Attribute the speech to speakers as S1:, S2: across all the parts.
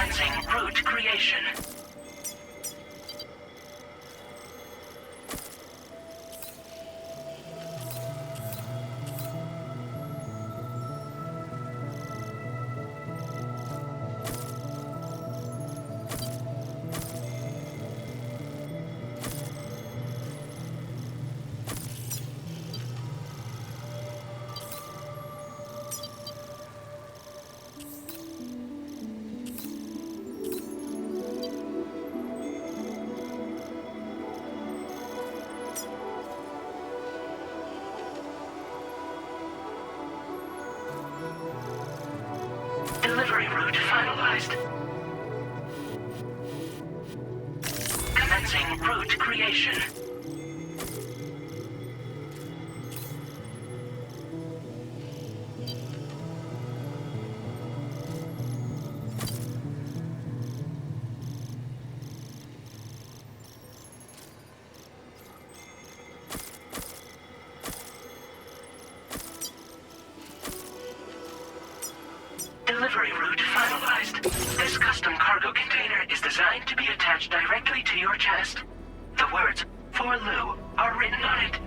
S1: Commencing route creation. Delivery route finalized. Commencing route creation. Delivery route finalized. This custom cargo container is designed to be attached directly to your chest. The words, "For Lou," are written on it.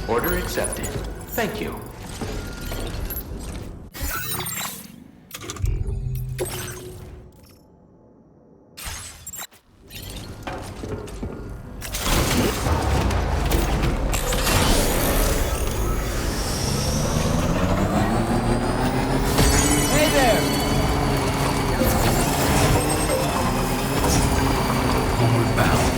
S2: Order accepted. Thank you.
S3: Hey there!
S2: Homeward bound.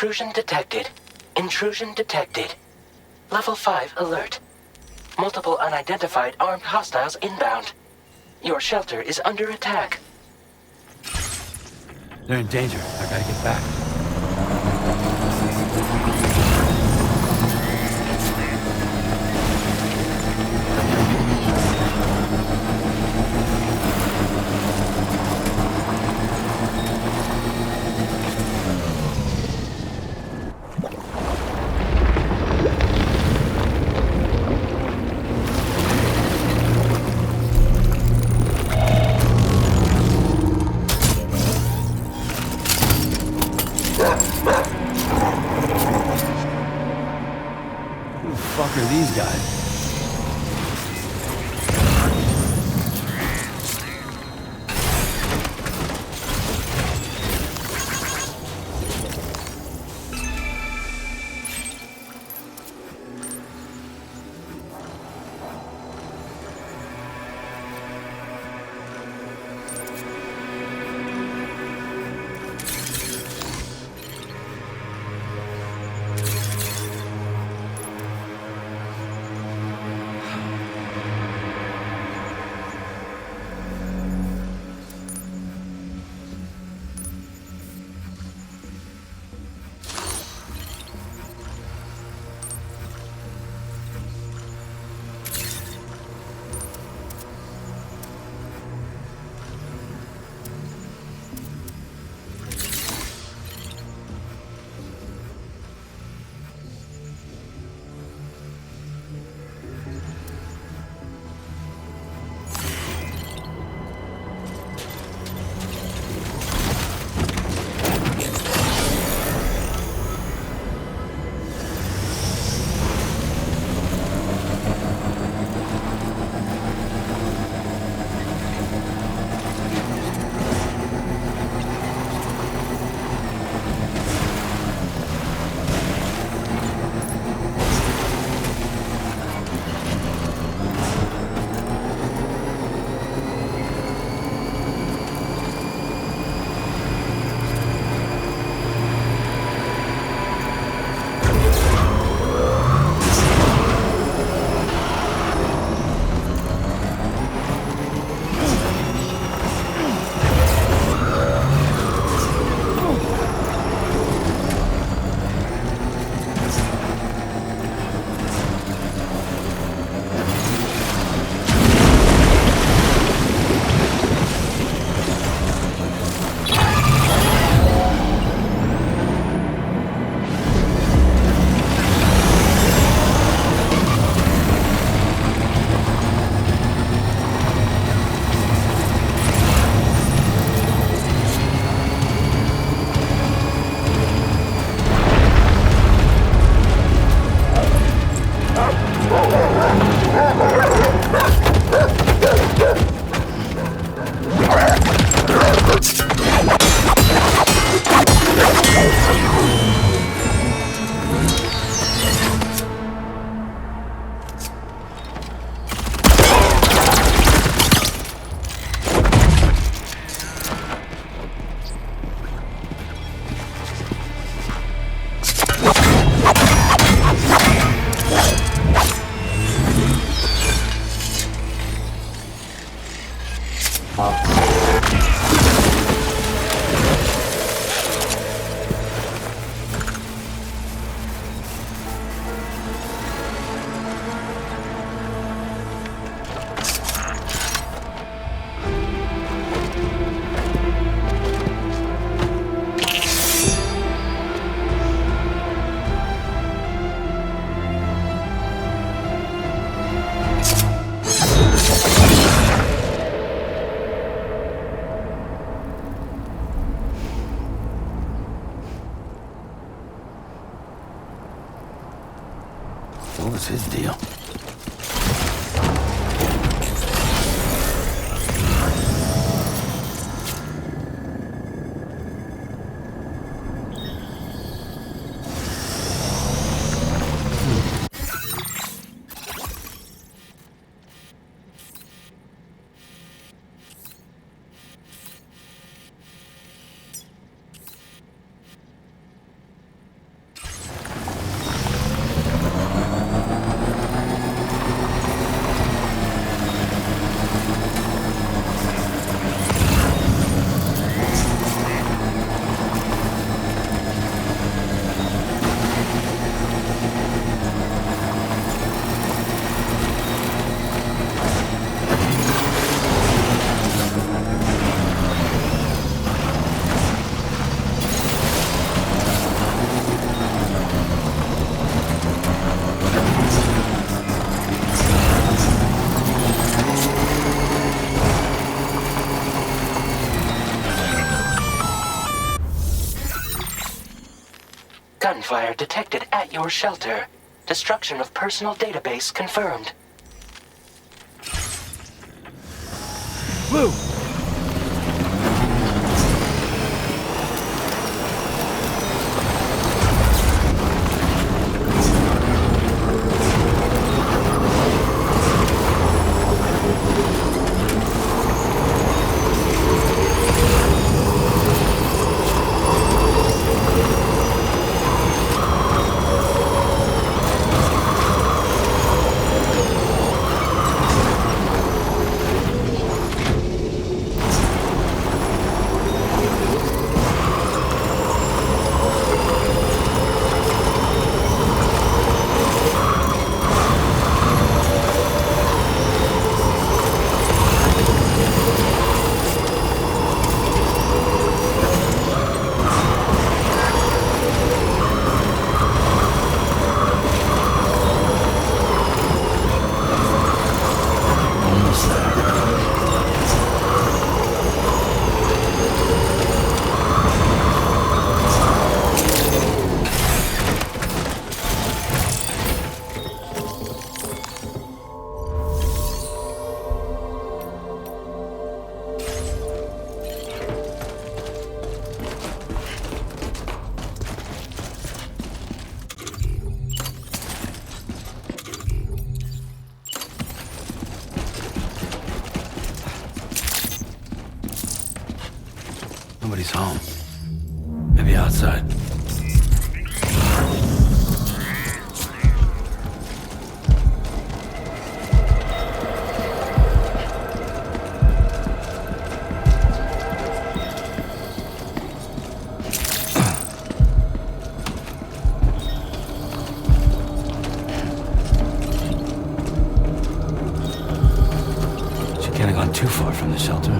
S1: Intrusion detected. Intrusion detected. Level 5 alert. Multiple unidentified armed hostiles inbound. Your shelter is under attack.
S3: They're in danger. I gotta get back. Who the fuck are these guys? What was his deal?
S1: Gunfire detected at your shelter. Destruction of personal database confirmed.
S3: Lou! Nobody's home. Maybe outside. She can't have gone too far from the shelter.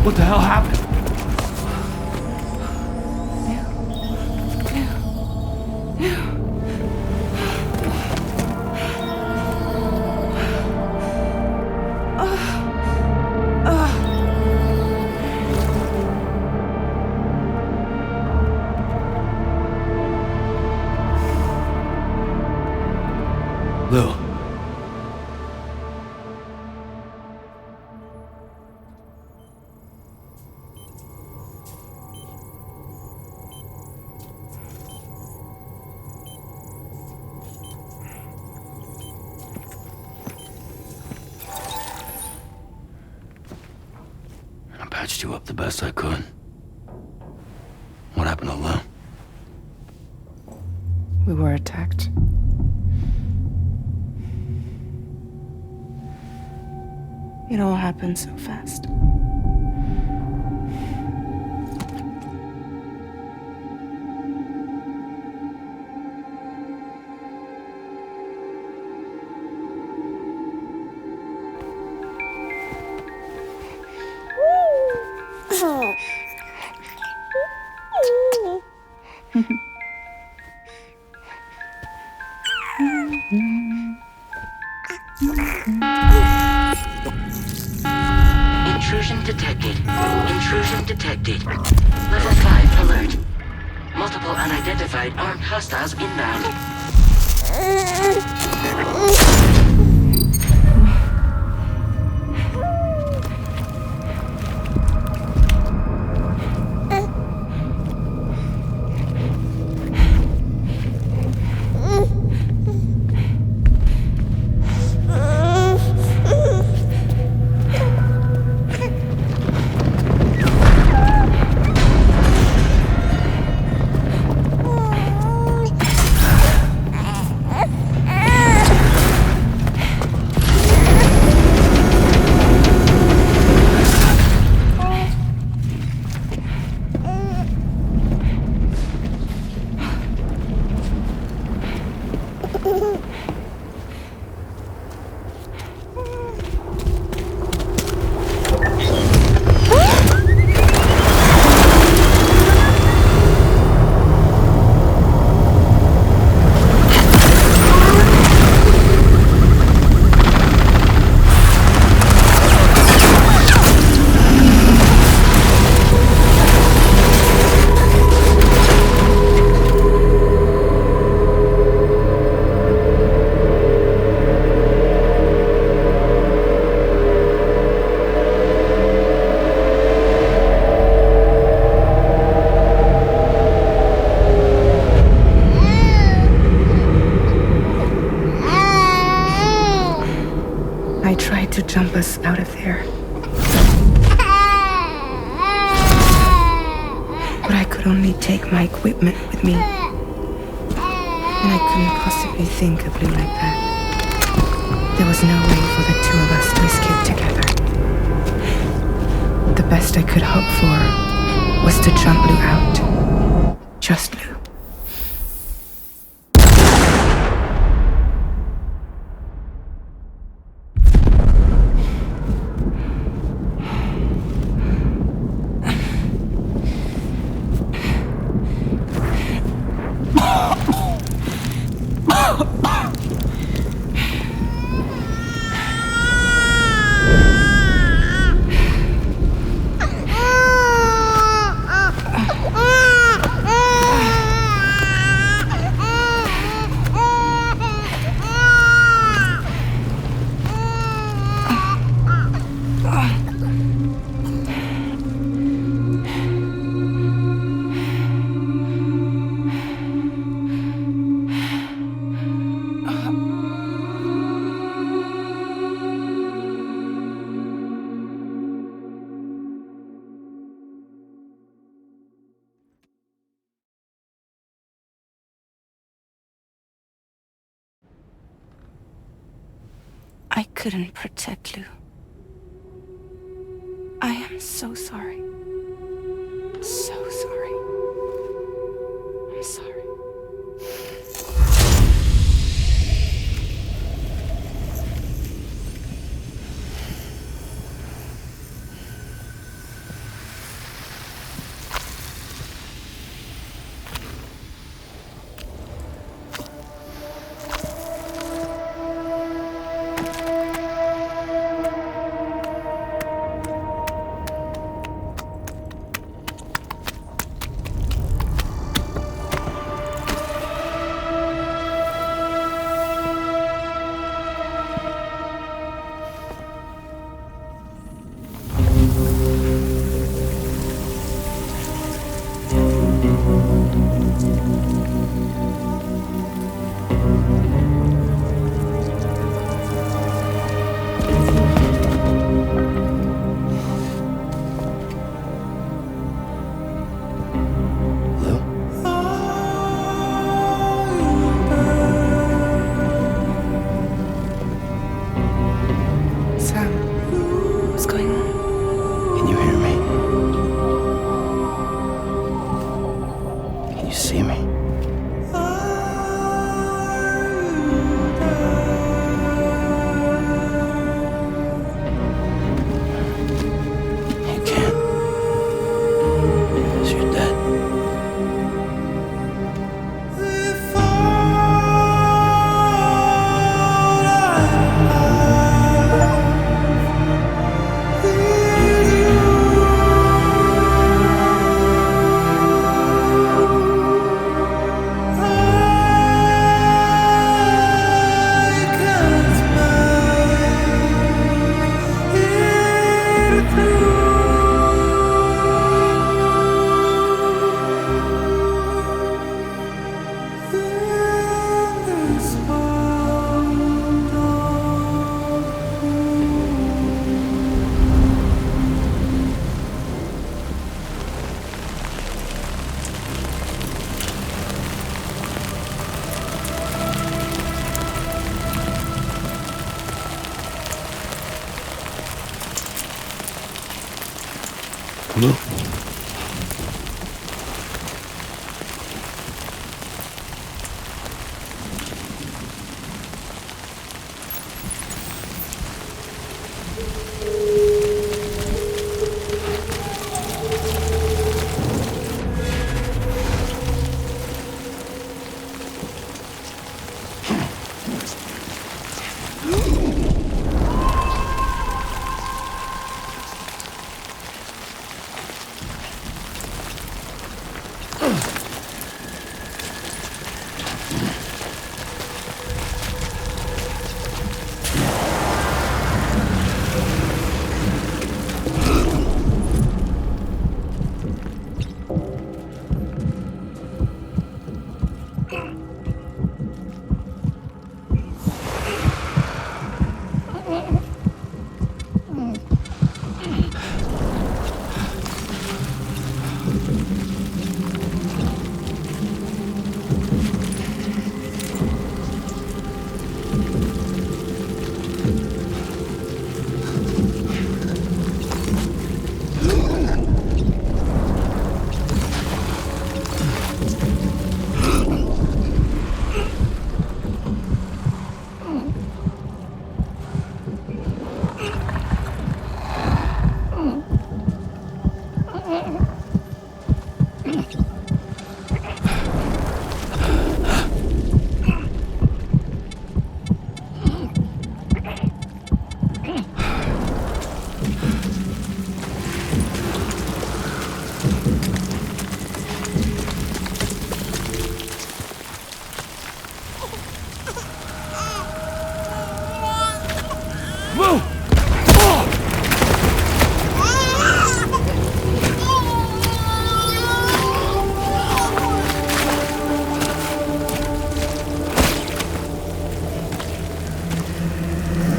S3: What the hell happened? Lou. I patched you up the best I could. What happened to Lou?
S4: We were attacked. It all happened so fast.
S1: detected. Level 5 alert. Multiple unidentified armed hostiles inbound.
S4: I tried to jump us out of there. But I could only take my equipment with me. And I couldn't possibly think of Blue like that. There was no way for the two of us to escape together. The best I could hope for was to jump Blue out. Just Blue. I couldn't protect Lou. I am so sorry. So sorry. I'm sorry.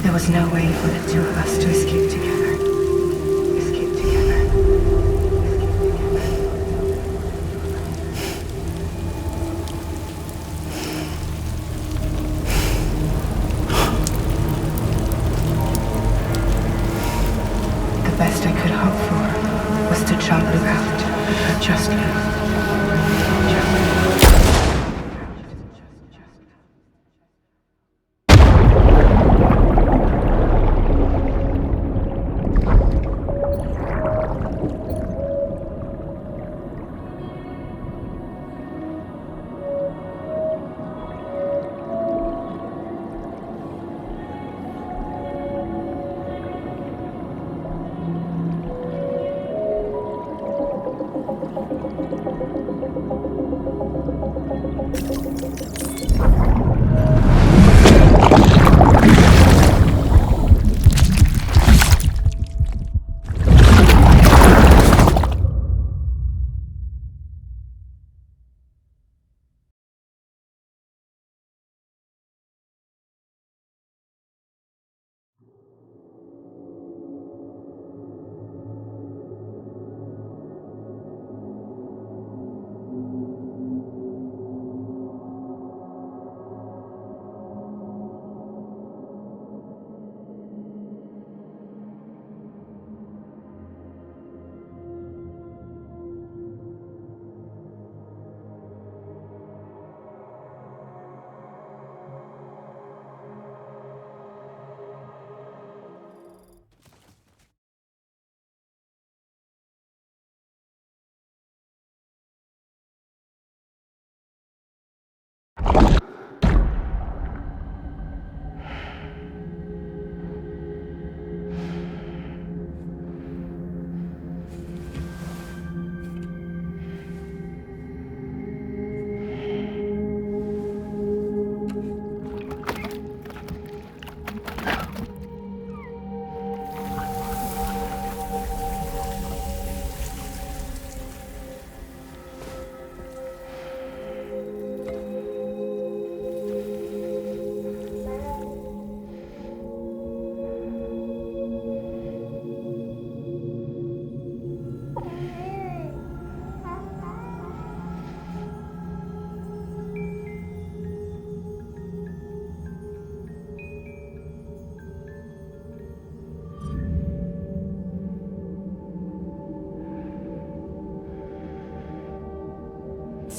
S4: There was no way for the two of us to escape together. Escape together. The best I could hope for was to jump Blue out, just Blue.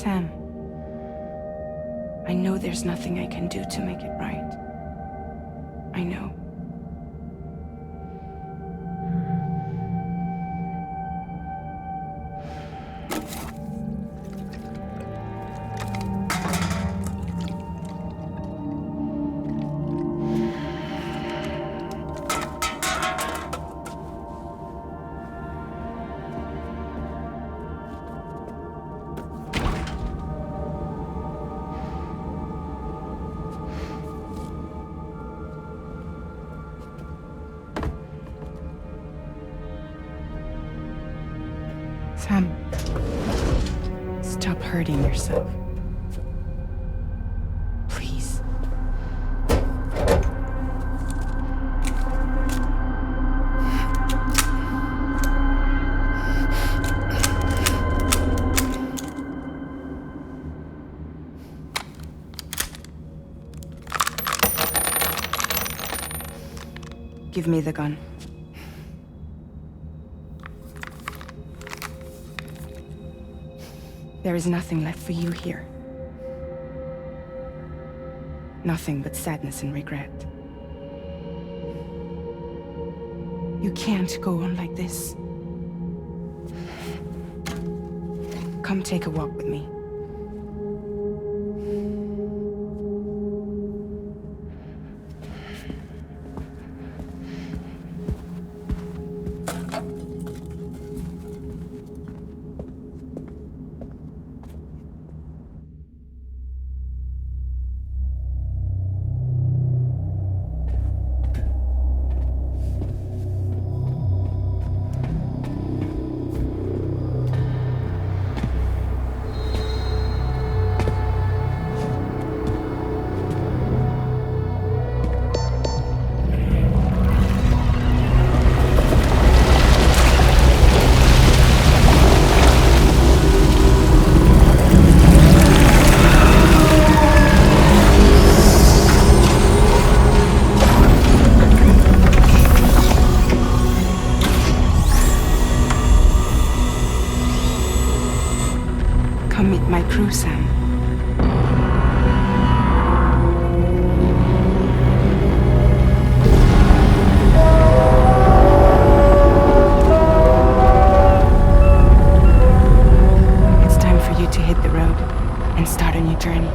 S4: Sam, I know there's nothing I can do to make it right. I know. Sam, stop hurting yourself. Please. Give me the gun. There is nothing left for you here. Nothing but sadness and regret. You can't go on like this. Come take a walk with me. Come meet my crew, Sam. It's time for you to hit the road and start a new journey.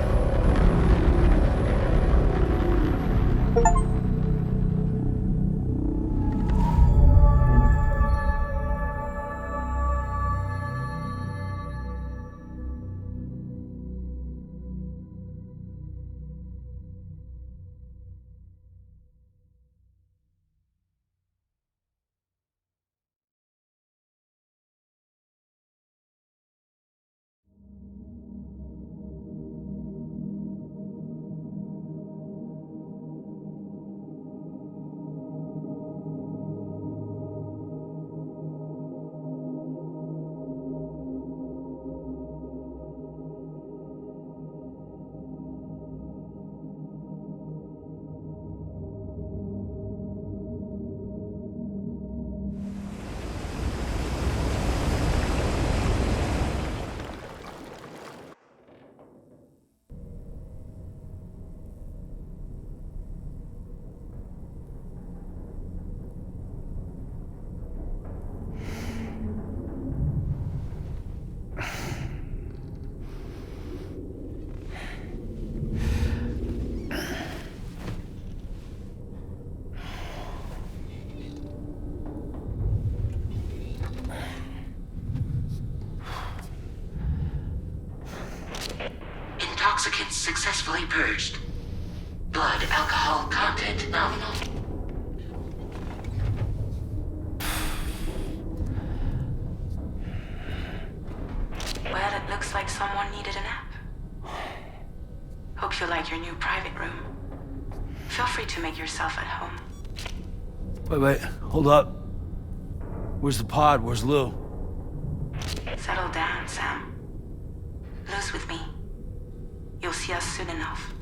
S1: Intoxicants successfully purged. Blood alcohol content nominal.
S4: Well, it looks like someone needed a nap. Hope you like your new private room. Feel free to make yourself at home.
S3: Wait, hold up. Where's the pod? Where's Lou?
S4: Settle down, Sam. Lou's with me. You'll see us soon enough.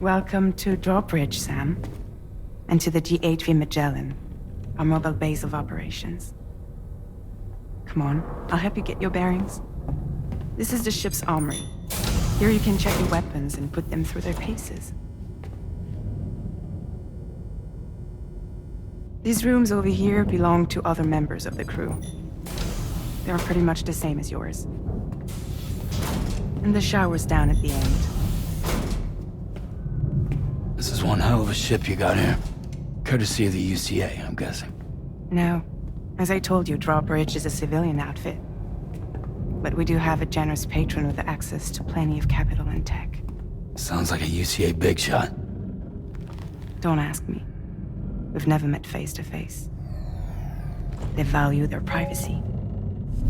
S4: Welcome to Drawbridge, Sam. And to the DHV Magellan, our mobile base of operations. Come on, I'll help you get your bearings. This is the ship's armory. Here you can check your weapons and put them through their paces. These rooms over here belong to other members of the crew. They're pretty much the same as yours. And the shower's down at the end.
S3: This is one hell of a ship you got here. Courtesy of the UCA, I'm guessing.
S4: No. As I told you, Drawbridge is a civilian outfit. But we do have a generous patron with access to plenty of capital and tech.
S3: Sounds like a UCA big shot.
S4: Don't ask me. We've never met face to face. They value their privacy.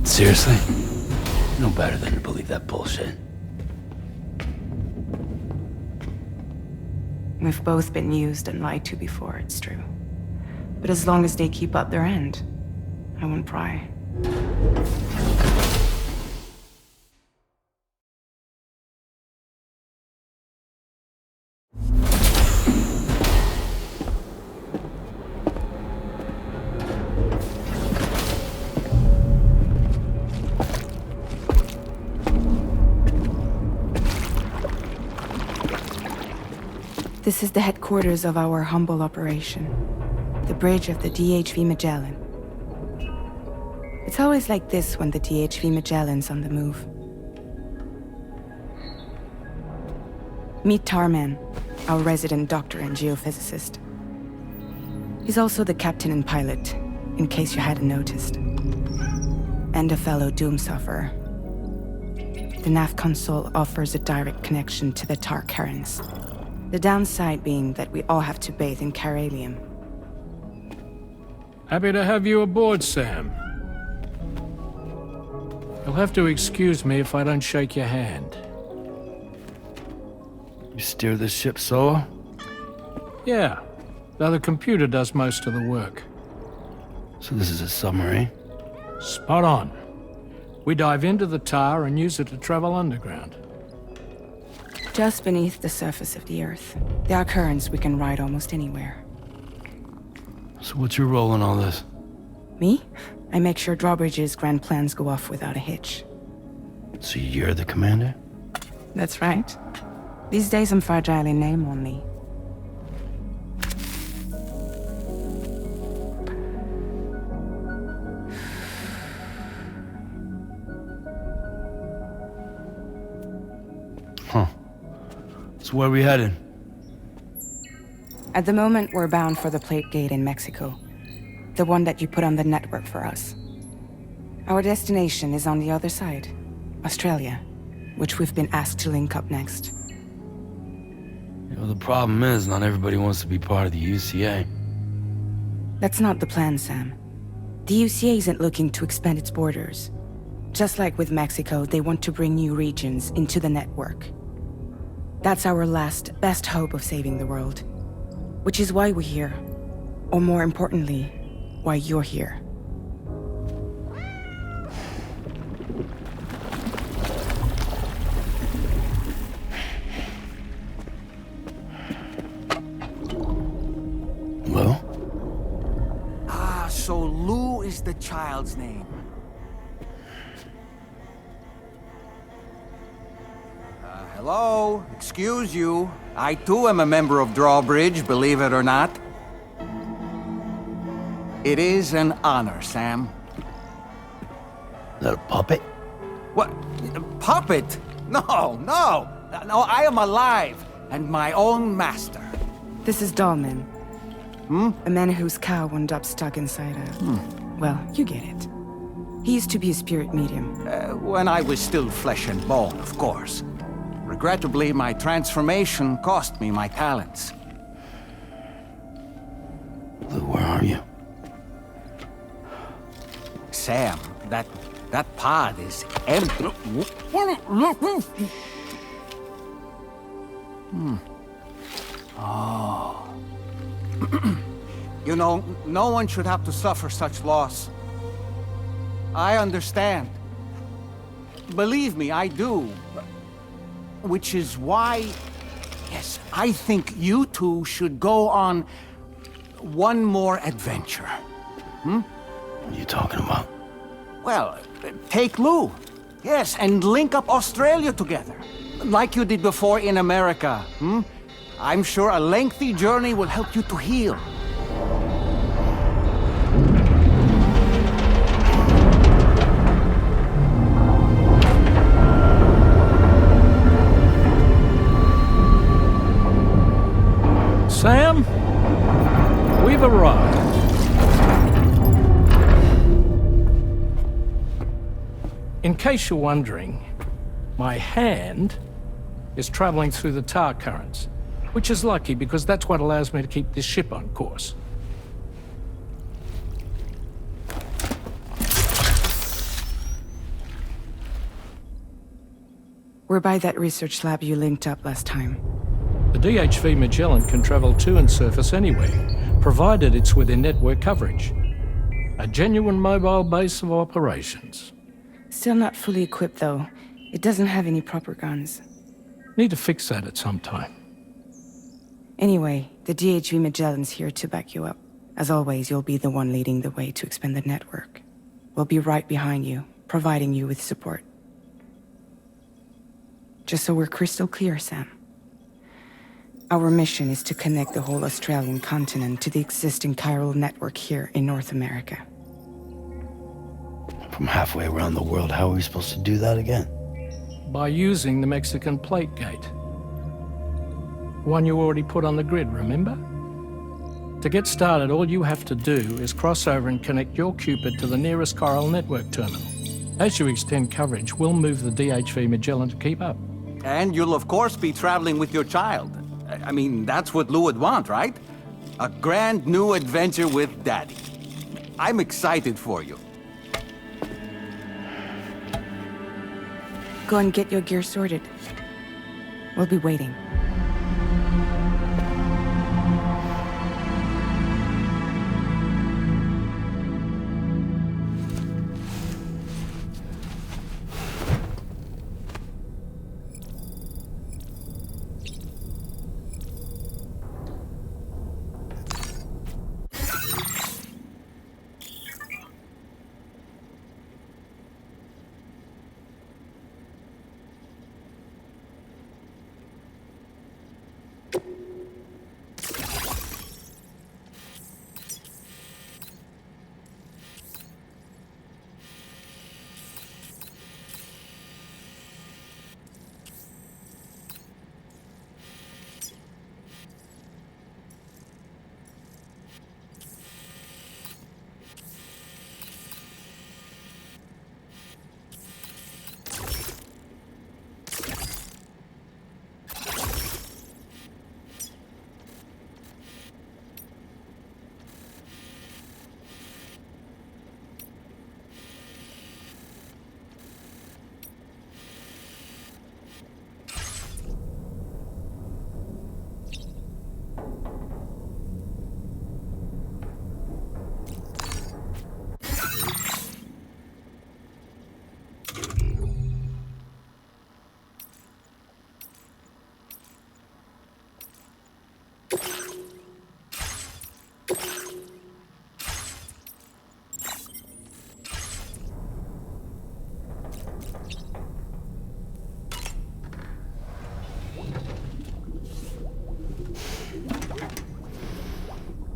S3: Seriously? No better than to believe that bullshit.
S4: We've both been used and lied to before, it's true. But as long as they keep up their end, I won't pry. This is the headquarters of our humble operation. The bridge of the DHV Magellan. It's always like this when the DHV Magellan's on the move. Meet Tarman, our resident doctor and geophysicist. He's also the captain and pilot, in case you hadn't noticed. And a fellow doom sufferer. The nav console offers a direct connection to the Tar currents. The downside being that we all have to bathe in caralium.
S5: Happy to have you aboard, Sam. You'll have to excuse me if I don't shake your hand.
S3: You steer this ship solo?
S5: Yeah, though the computer does most of the work.
S3: So this is a submarine?
S5: Spot on. We dive into the Tar and use it to travel underground.
S4: Just beneath the surface of the Earth, there are currents we can ride almost anywhere.
S3: So what's your role in all this?
S4: Me? I make sure Drawbridge's grand plans go off without a hitch.
S3: So you're the commander?
S4: That's right. These days I'm fragile in name only.
S3: Huh. So where are we headed?
S4: At the moment, we're bound for the Plate Gate in Mexico. The one that you put on the network for us. Our destination is on the other side, Australia, which we've been asked to link up next.
S3: You know, the problem is not everybody wants to be part of the UCA.
S4: That's not the plan, Sam. The UCA isn't looking to expand its borders. Just like with Mexico, they want to bring new regions into the network. That's our last, best hope of saving the world. Which is why we're here. Or more importantly, why you're here.
S3: Well?
S6: Ah, so Lou is the child's name. Hello? Excuse you. I too am a member of Drawbridge, believe it or not. It is an honor, Sam.
S3: Is that a puppet?
S6: What? A puppet? No, no! No, I am alive, and my own master.
S4: This is Dahlman. A man whose cow wound up stuck inside a... Well, you get it. He used to be a spirit medium.
S6: When I was still flesh and bone, of course. Regrettably, my transformation cost me my talents.
S3: Lou, where are you?
S6: Sam, that pod is empty. Oh. You know, no one should have to suffer such loss. I understand. Believe me, I do. Which is why Yes, I think you two should go on one more adventure.
S3: What are you talking about?
S6: Well, take Lou. Yes, and link up Australia together. Like you did before in America. I'm sure a lengthy journey will help you to heal.
S5: Sam, we've arrived. In case you're wondering, my hand is traveling through the tar currents, which is lucky because that's what allows me to keep this ship on course.
S4: We're by that research lab you linked up last time.
S5: The DHV Magellan can travel to and surface anywhere, provided it's within network coverage. A genuine mobile base of operations.
S4: Still not fully equipped, though. It doesn't have any proper guns.
S5: Need to fix that at some time.
S4: Anyway, the DHV Magellan's here to back you up. As always, you'll be the one leading the way to expand the network. We'll be right behind you, providing you with support. Just so we're crystal clear, Sam. Our mission is to connect the whole Australian continent to the existing chiral network here in North America.
S3: From halfway around the world, how are we supposed to do that again?
S5: By using the Mexican plate gate. One you already put on the grid, remember? To get started, all you have to do is cross over and connect your Cupid to the nearest chiral network terminal. As you extend coverage, we'll move the DHV Magellan to keep up.
S6: And you'll of course be traveling with your child. I mean, that's what Lou would want, right? A grand new adventure with Daddy. I'm excited for you.
S4: Go and get your gear sorted. We'll be waiting.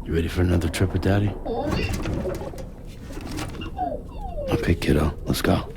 S3: You ready for another trip with Daddy? Okay, kiddo, let's go.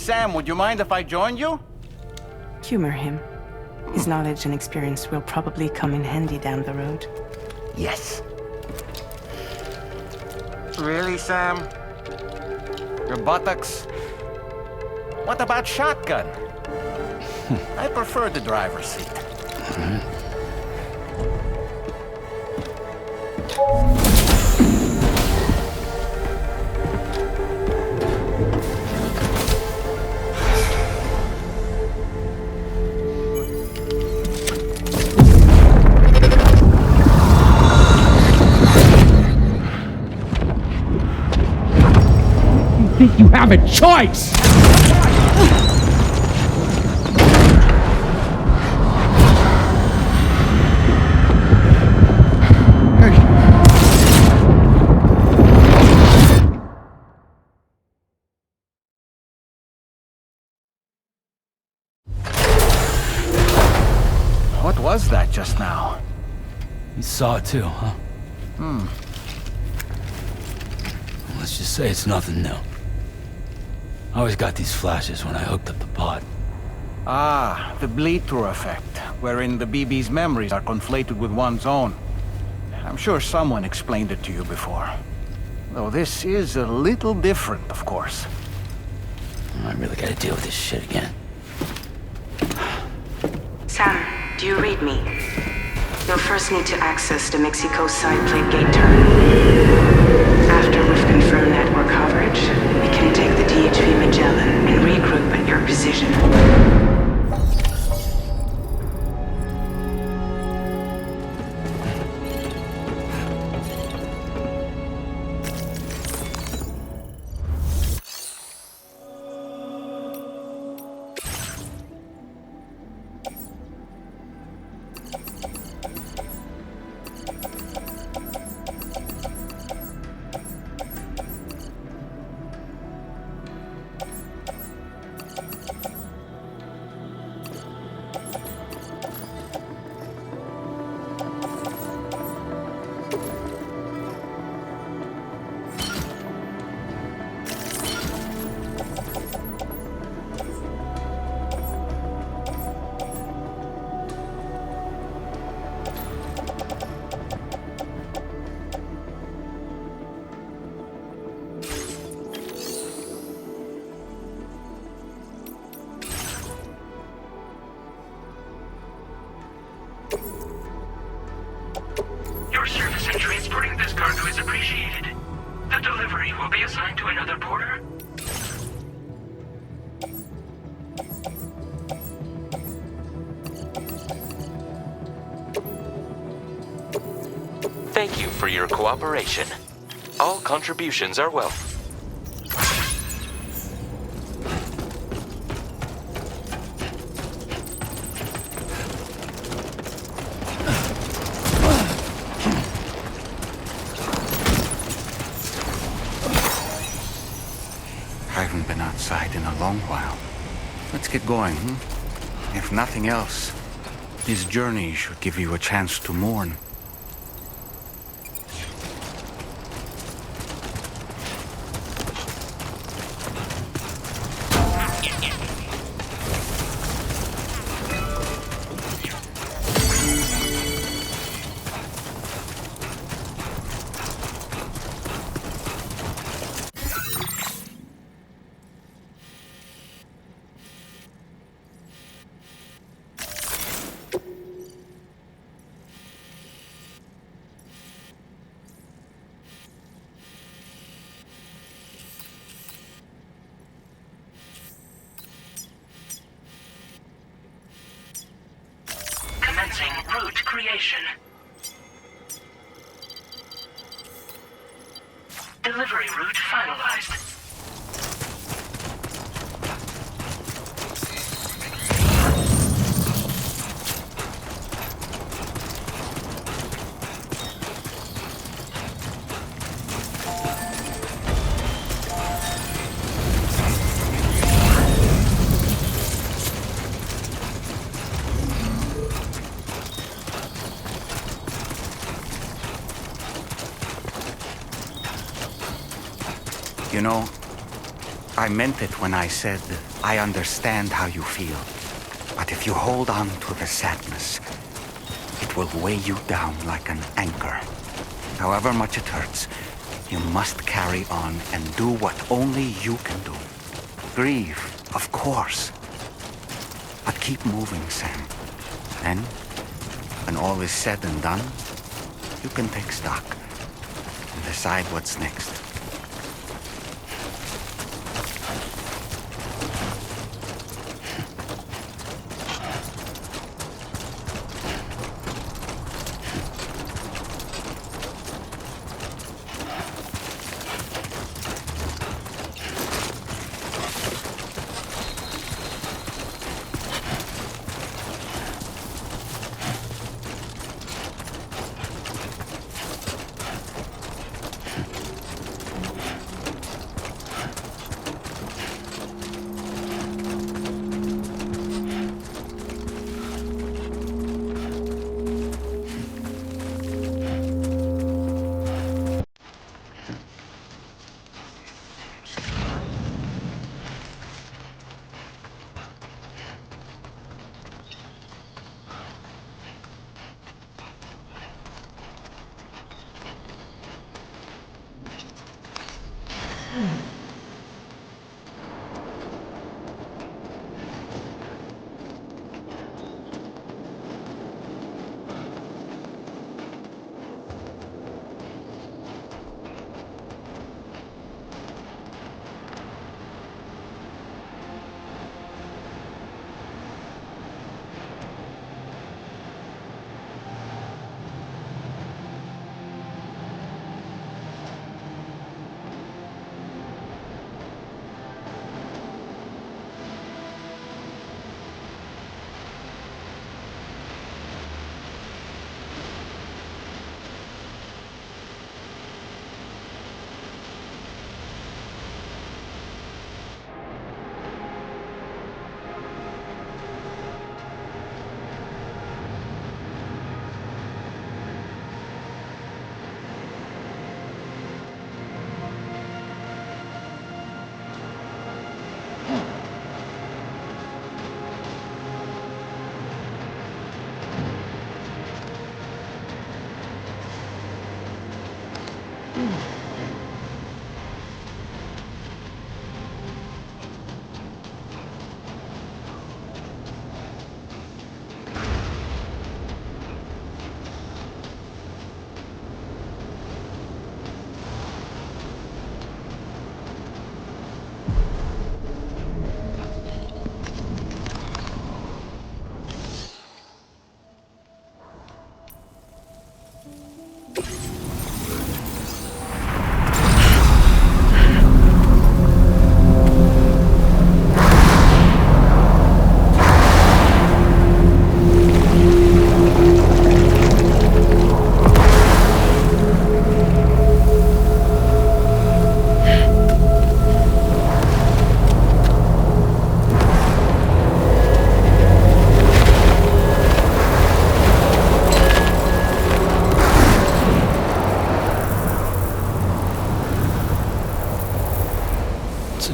S6: Sam, would you mind if I joined you?
S4: Humor him. His knowledge and experience will probably come in handy down the road.
S6: Yes. Really, Sam? Your buttocks? What about shotgun? I prefer the driver's seat.
S7: Think you have a choice!
S6: What was that just now?
S3: You saw it too, huh? Let's just say it's nothing new. I always got these flashes when I hooked up the pod.
S6: Ah, the bleed-through effect, wherein the BB's memories are conflated with one's own. I'm sure someone explained it to you before. Though this is a little different, of course.
S3: I really gotta deal with this shit again.
S4: Sam, do you read me? You'll first need to access the Mexico side plate gate terminal. After we've confirmed network coverage, we can take the DHV Magellan and regroup at your position.
S1: Your service in transporting this cargo is appreciated. The delivery will be assigned to another porter. Thank you for your cooperation. All contributions are welcome.
S6: I haven't been outside in a long while. Let's get going, If nothing else, this journey should give you a chance to mourn.
S1: Commencing route creation. Delivery route finalized.
S6: You know, I meant it when I said I understand how you feel. But if you hold on to the sadness, it will weigh you down like an anchor. However much it hurts, you must carry on and do what only you can do. Grieve, of course. But keep moving, Sam. Then, when all is said and done, you can take stock and decide what's next.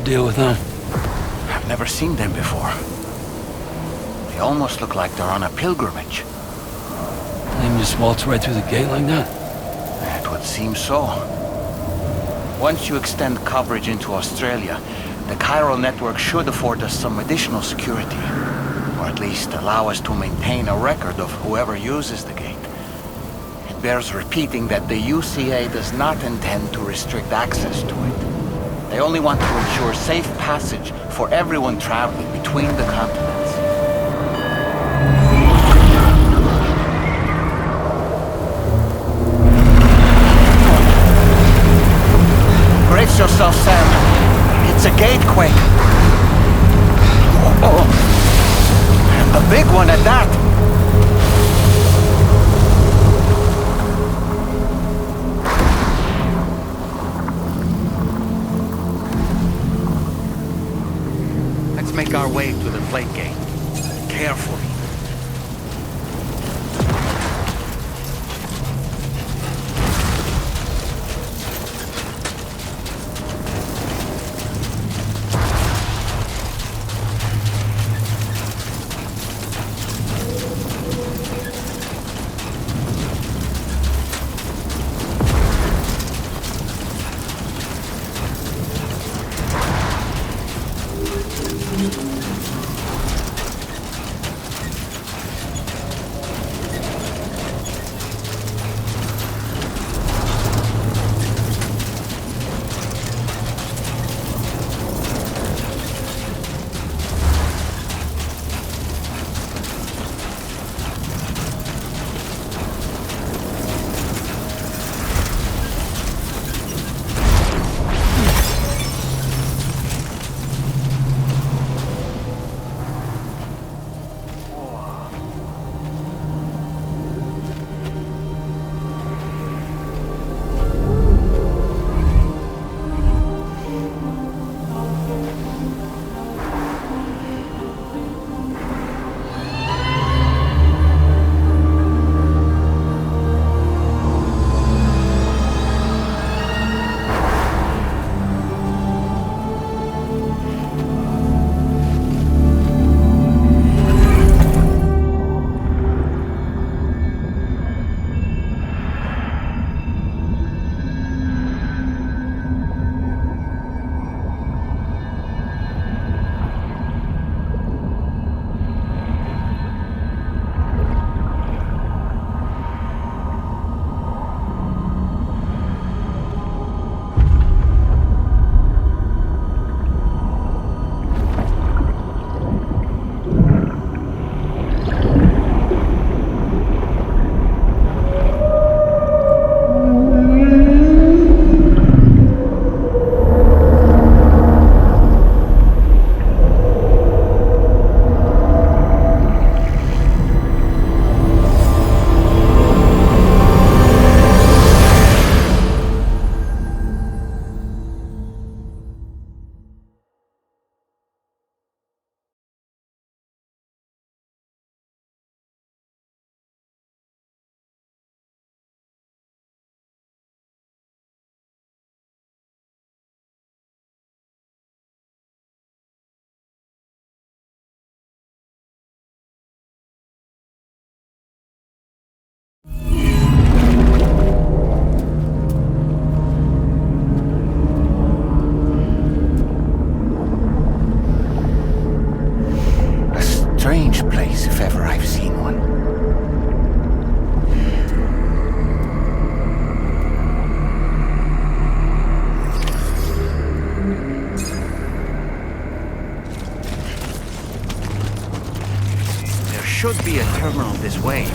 S3: Deal with them.
S6: I've never seen them before. They almost look like they're on a pilgrimage.
S3: They just waltz right through the gate like that?
S6: It would seem so. Once you extend coverage into Australia, the chiral network should afford us some additional security. Or at least allow us to maintain a record of whoever uses the gate. It bears repeating that the UCA does not intend to restrict access to it. They only want to ensure safe passage for everyone traveling between the continents. Brace yourself, Sam. It's a gatequake. Oh, and a big one at that. Make our way to the plate gate. Carefully. terminal this way.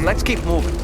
S6: Let's keep moving.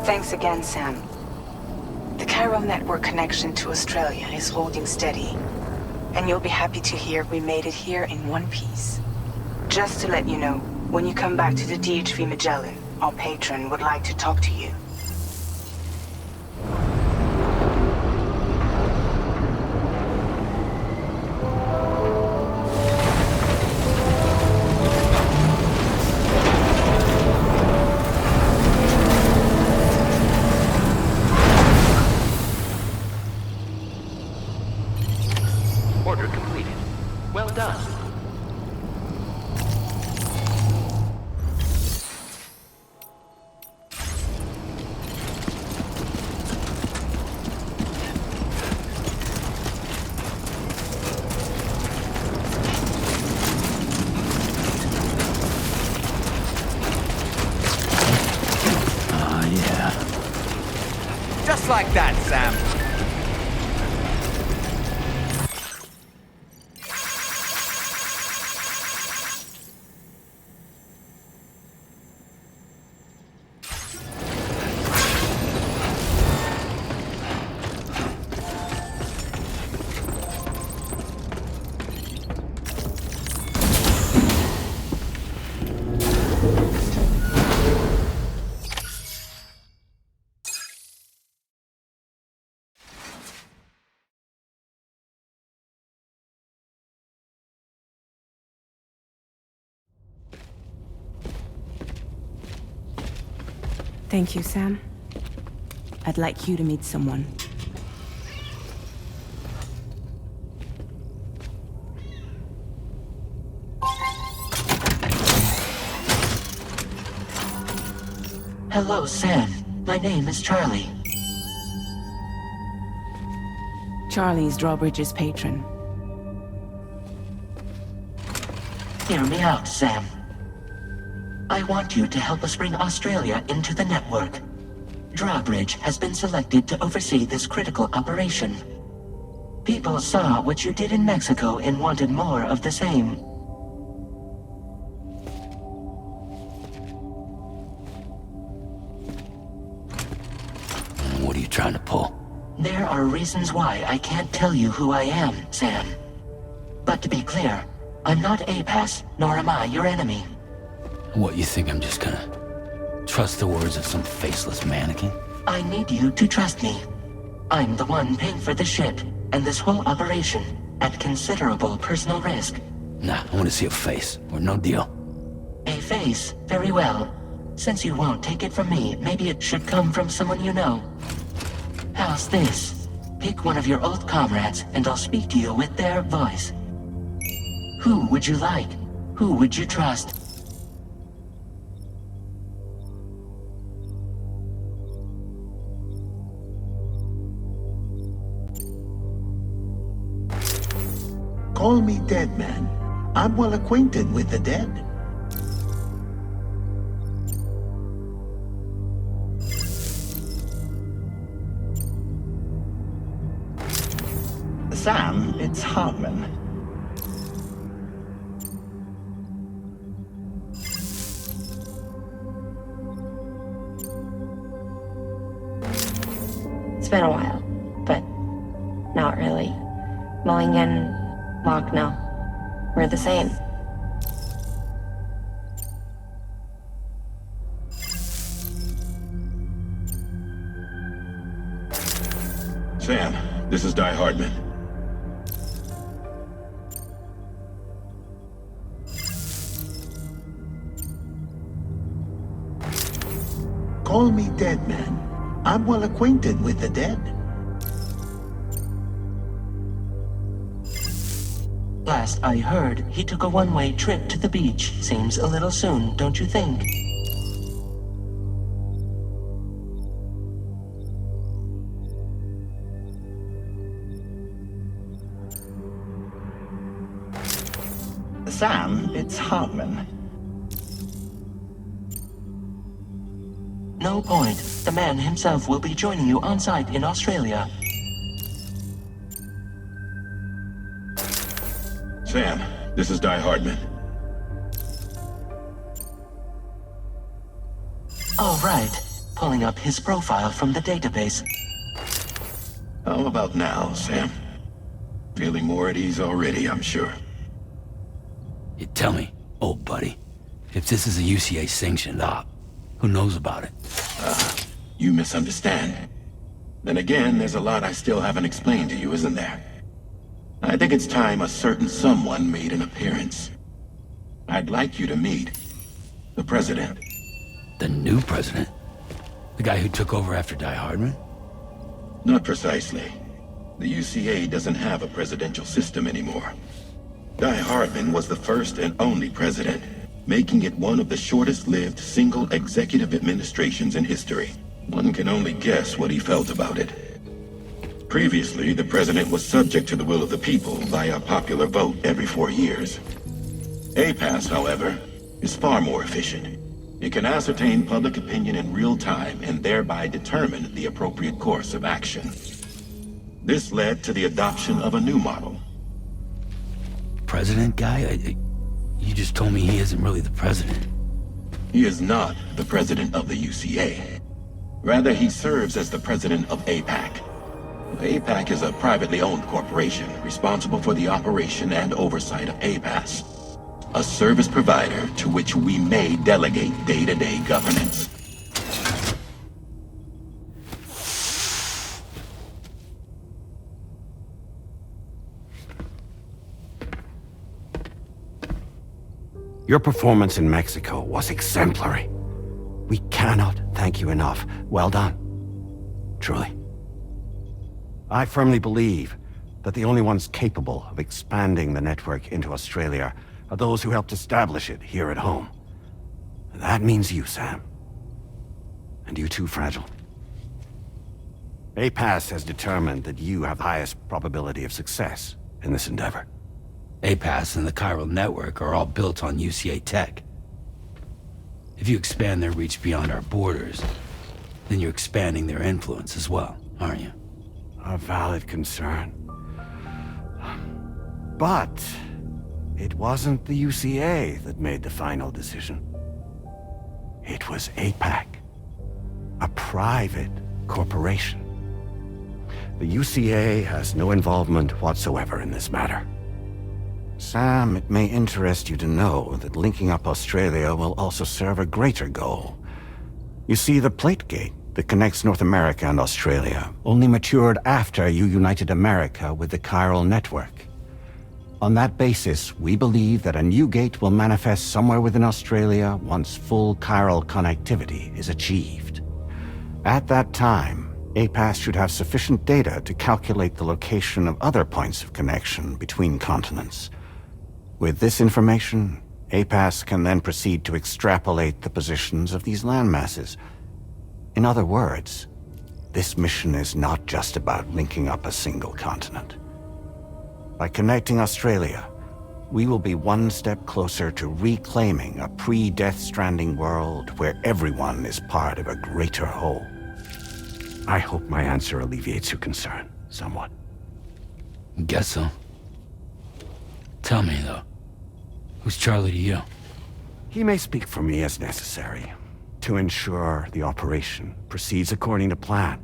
S4: Thanks again, Sam. The chiral network connection to Australia is holding steady, and you'll be happy to hear we made it here in one piece. Just to let you know, when you come back to the DHV Magellan, our patron would like to talk to you.
S2: Order completed. Well done.
S3: Yeah.
S6: Just like that, Sam.
S4: Thank you, Sam. I'd like you to meet someone.
S1: Hello, Sam. My name is Charlie.
S4: Charlie's Drawbridge's patron.
S1: Hear me out, Sam. I want you to help us bring Australia into the network. Drawbridge has been selected to oversee this critical operation. People saw what you did in Mexico and wanted more of the same.
S3: What are you trying to pull?
S1: There are reasons why I can't tell you who I am, Sam. But to be clear, I'm not APAS, nor am I your enemy.
S3: What, you think I'm just gonna trust the words of some faceless mannequin?
S1: I need you to trust me. I'm the one paying for the ship and this whole operation at considerable personal risk.
S3: Nah, I want to see a face, or no deal.
S1: A face, very well. Since you won't take it from me, maybe it should come from someone you know. How's this? Pick one of your old comrades, and I'll speak to you with their voice. Who would you like? Who would you trust?
S7: Call me dead man. I'm well acquainted with the dead.
S6: Sam, it's Hartman.
S8: It's been a while, but not really. Mulligan, Locke, no. We're the same.
S9: Sam, this is Die Hardman.
S7: Call me dead man. I'm well acquainted with the dead.
S1: Last I heard, he took a one-way trip to the beach. Seems a little soon, don't you think?
S6: Sam, it's Hartman.
S1: No point. The man himself will be joining you on site in Australia.
S9: Sam, this is Die Hardman.
S1: All right. Pulling up his profile from the database.
S9: How about now, Sam? Feeling more at ease already, I'm sure.
S3: You tell me, old buddy, if this is a UCA-sanctioned op, who knows about it?
S9: You misunderstand. Then again, there's a lot I still haven't explained to you, isn't there? I think it's time a certain someone made an appearance. I'd like you to meet the President.
S3: The new president? The guy who took over after Die Hardman?
S9: Not precisely. The UCA doesn't have a presidential system anymore. Die Hardman was the first and only president, making it one of the shortest-lived single executive administrations in history. One can only guess what he felt about it. Previously, the president was subject to the will of the people via popular vote every 4 years. APAS, however, is far more efficient. It can ascertain public opinion in real time and thereby determine the appropriate course of action. This led to the adoption of a new model.
S3: President guy? You just told me he isn't really the president.
S9: He is not the president of the UCA. Rather, he serves as the president of APAC. APAC is a privately owned corporation responsible for the operation and oversight of APAS, a service provider to which we may delegate day-to-day governance.
S10: Your performance in Mexico was exemplary. We cannot thank you enough. Well done. Truly. I firmly believe that the only ones capable of expanding the network into Australia are those who helped establish it here at home. That means you, Sam. And you too, Fragile. APAS has determined that you have the highest probability of success in this endeavor.
S3: APAS and the chiral network are all built on UCA tech. If you expand their reach beyond our borders, then you're expanding their influence as well, aren't you?
S10: A valid concern. But it wasn't the UCA that made the final decision. It was APAC, a private corporation. The UCA has no involvement whatsoever in this matter. Sam, it may interest you to know that linking up Australia will also serve a greater goal. You see, the plate gate that connects North America and Australia only matured after you united America with the chiral network. On that basis, we believe that a new gate will manifest somewhere within Australia once full chiral connectivity is achieved. At that time, APAS should have sufficient data to calculate the location of other points of connection between continents. With this information, APAS can then proceed to extrapolate the positions of these landmasses. In other words, this mission is not just about linking up a single continent. By connecting Australia, we will be one step closer to reclaiming a pre-Death Stranding world where everyone is part of a greater whole. I hope my answer alleviates your concern somewhat.
S3: Guess so. Tell me, though. Who's Charlie to you?
S10: He may speak for me as necessary, to ensure the operation proceeds according to plan.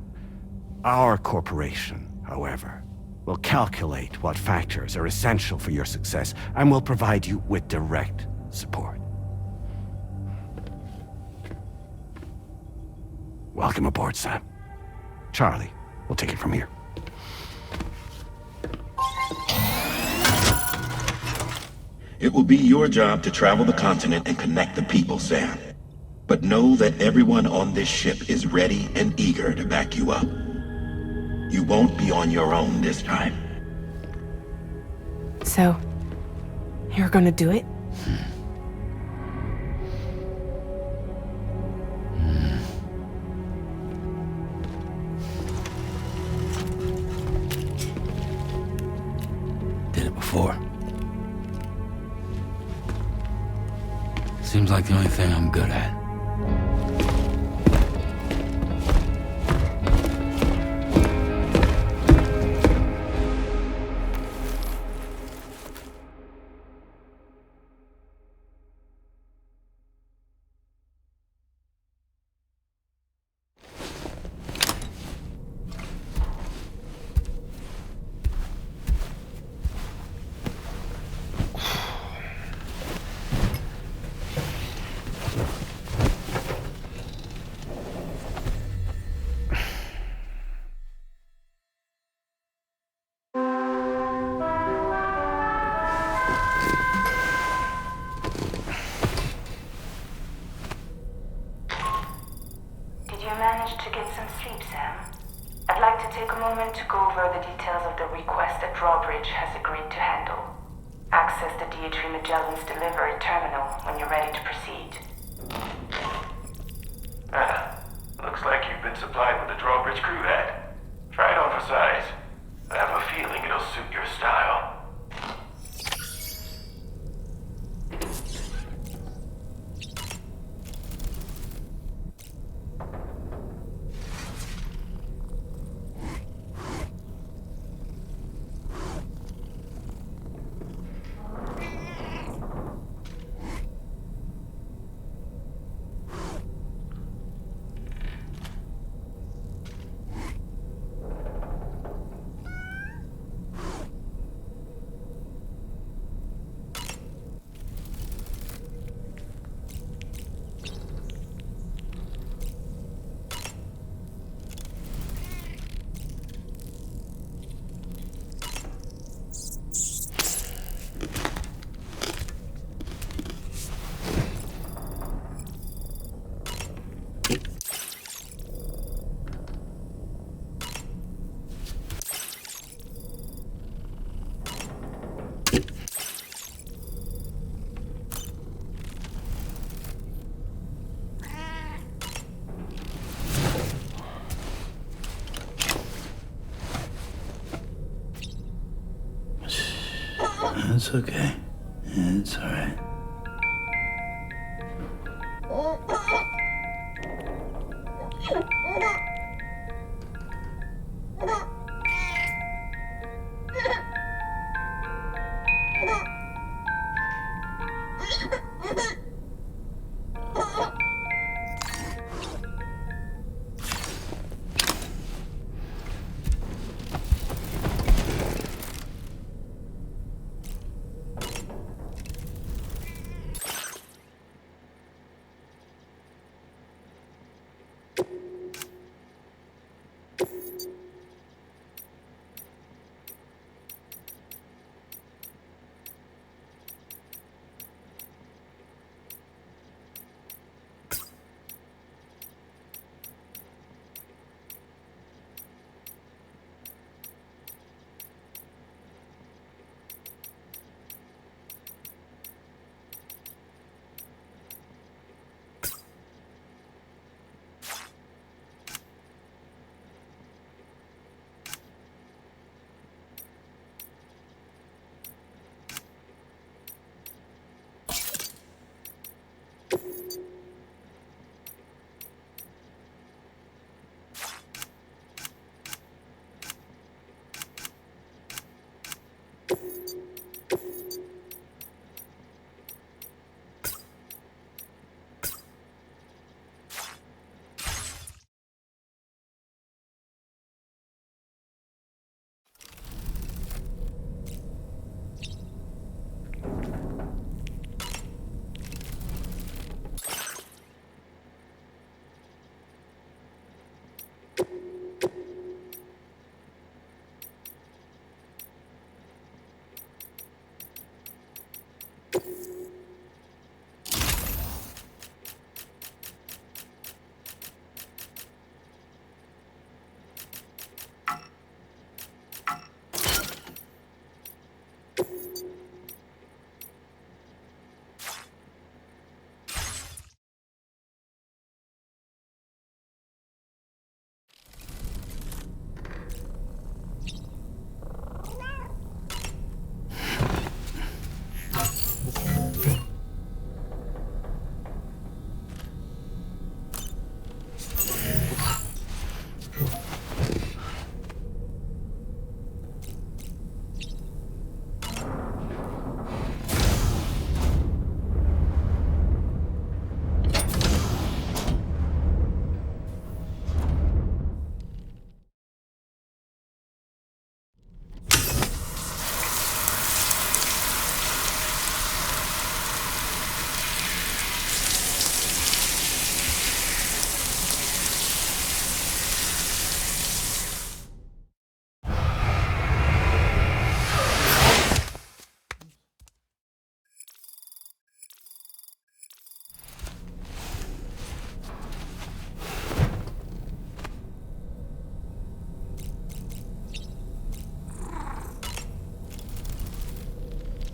S10: Our corporation, however, will calculate what factors are essential for your success and will provide you with direct support. Welcome aboard, Sam. Charlie, we'll take it from here.
S9: It will be your job to travel the continent and connect the people, Sam. But know that everyone on this ship is ready and eager to back you up. You won't be on your own this time.
S4: So, you're gonna do it?
S3: Did it before. Seems like the only thing I'm good at.
S11: To get some sleep, Sam. I'd like to take a moment to go over the details of the request that Drawbridge has agreed to handle. Access the DHV Magellan's delivery terminal when you're ready to proceed.
S12: Looks like you've been supplied with a Drawbridge crew hat. Try it on for size. I have a feeling it'll suit your style.
S3: It's okay. It's alright.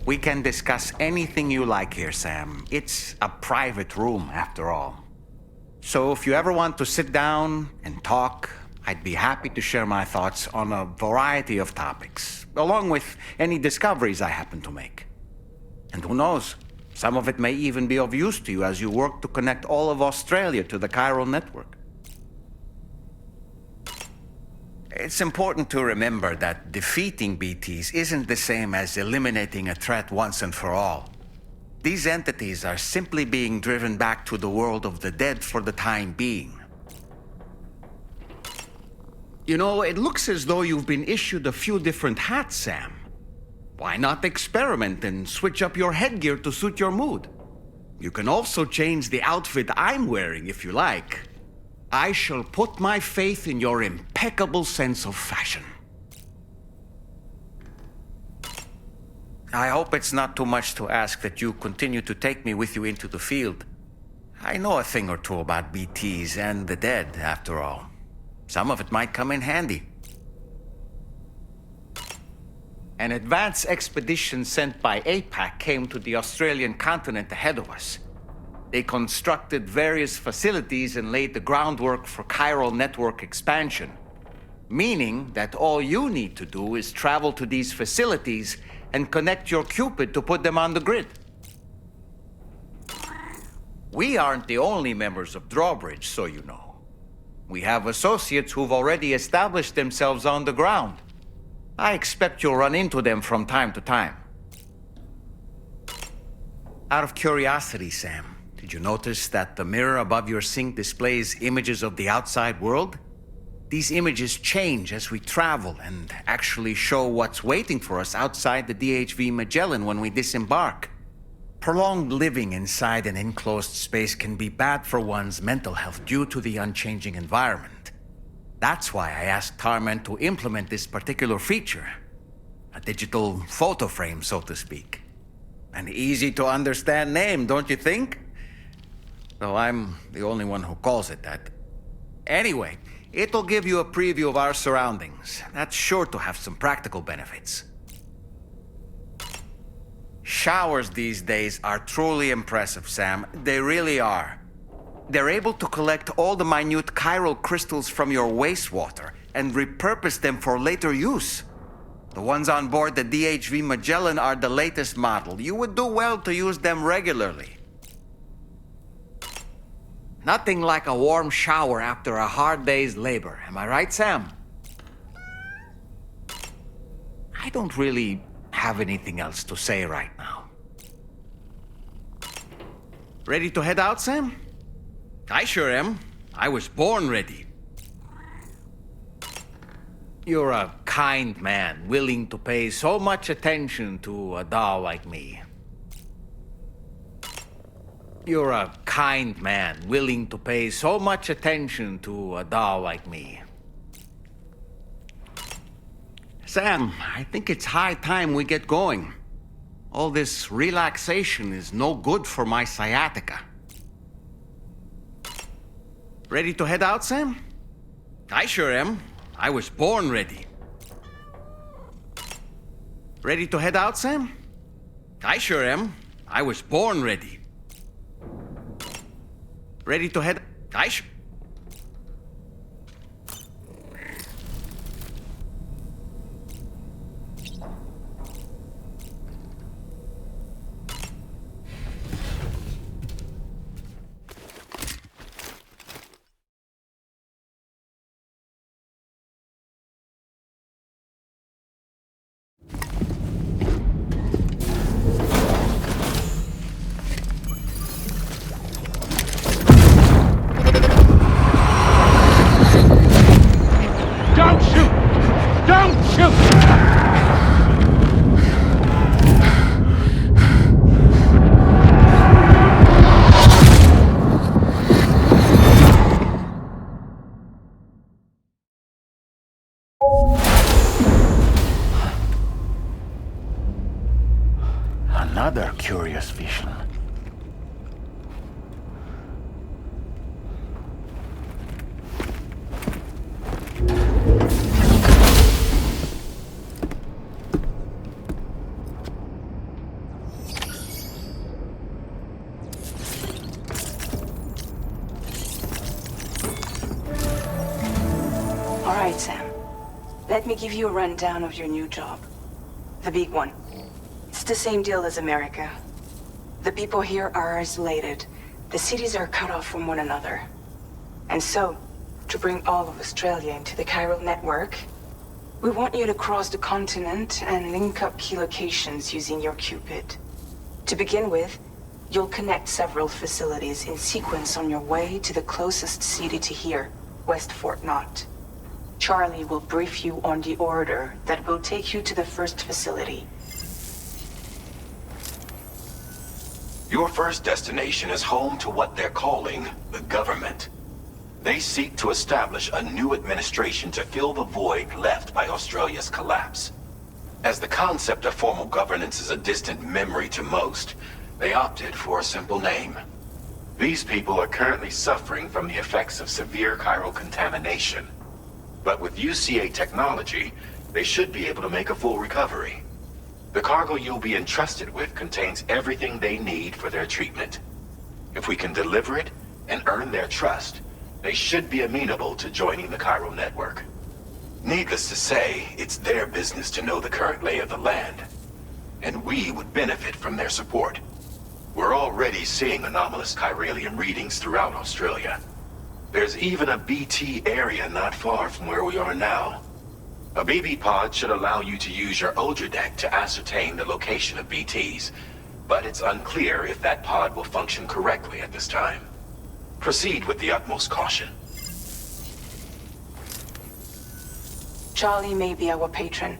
S6: We can discuss anything you like here, Sam. It's a private room, after all. So if you ever want to sit down and talk, I'd be happy to share my thoughts on a variety of topics, along with any discoveries I happen to make. And who knows, some of it may even be of use to you as you work to connect all of Australia to the chiral network. It's important to remember that defeating BTs isn't the same as eliminating a threat once and for all. These entities are simply being driven back to the world of the dead for the time being. You know, it looks as though you've been issued a few different hats, Sam. Why not experiment and switch up your headgear to suit your mood? You can also change the outfit I'm wearing if you like. I shall put my faith in your impeccable sense of fashion. I hope it's not too much to ask that you continue to take me with you into the field. I know a thing or two about BTs and the dead, after all. Some of it might come in handy. An advance expedition sent by APAC came to the Australian continent ahead of us. They constructed various facilities and laid the groundwork for chiral network expansion, meaning that all you need to do is travel to these facilities and connect your Cupid to put them on the grid. We aren't the only members of Drawbridge, so you know. We have associates who've already established themselves on the ground. I expect you'll run into them from time to time. Out of curiosity, Sam, did you notice that the mirror above your sink displays images of the outside world? These images change as we travel and actually show what's waiting for us outside the DHV Magellan when we disembark. Prolonged living inside an enclosed space can be bad for one's mental health due to the unchanging environment. That's why I asked Tarman to implement this particular feature. A digital photo frame, so to speak. An easy-to-understand name, don't you think? Though I'm the only one who calls it that. Anyway, it'll give you a preview of our surroundings. That's sure to have some practical benefits. Showers these days are truly impressive, Sam. They really are. They're able to collect all the minute chiral crystals from your wastewater and repurpose them for later use. The ones on board the DHV Magellan are the latest model. You would do well to use them regularly. Nothing like a warm shower after a hard day's labor. Am I right, Sam? I don't really have anything else to say right now. Ready to head out, Sam? I sure am. I was born ready. You're a kind man, willing to pay so much attention to a doll like me. You're a kind man, willing to pay so much attention to a doll like me. Sam, I think it's high time we get going. All this relaxation is no good for my sciatica. Ready to head out, Sam? I sure am. I was born ready. Ready to head out, Sam? I sure am. I was born ready. Ready to head...
S12: Don't shoot! Don't shoot!
S6: Another curious vision.
S4: All right, Sam. Let me give you a rundown of your new job. The big one. It's the same deal as America. The people here are isolated. The cities are cut off from one another. And so, to bring all of Australia into the chiral network, we want you to cross the continent and link up key locations using your Cupid. To begin with, you'll connect several facilities in sequence on your way to the closest city to here, West Fort Knott. Charlie will brief you on the order that will take you to the first facility.
S9: Your first destination is home to what they're calling the government. They seek to establish a new administration to fill the void left by Australia's collapse. As the concept of formal governance is a distant memory to most, they opted for a simple name. These people are currently suffering from the effects of severe chiral contamination. But with UCA technology, they should be able to make a full recovery. The cargo you'll be entrusted with contains everything they need for their treatment. If we can deliver it and earn their trust, they should be amenable to joining the chiral network. Needless to say, it's their business to know the current lay of the land. And we would benefit from their support. We're already seeing anomalous chiralium readings throughout Australia. There's even a BT area not far from where we are now. A BB pod should allow you to use your Ultra deck to ascertain the location of BTs, but it's unclear if that pod will function correctly at this time. Proceed with the utmost caution.
S4: Charlie may be our patron,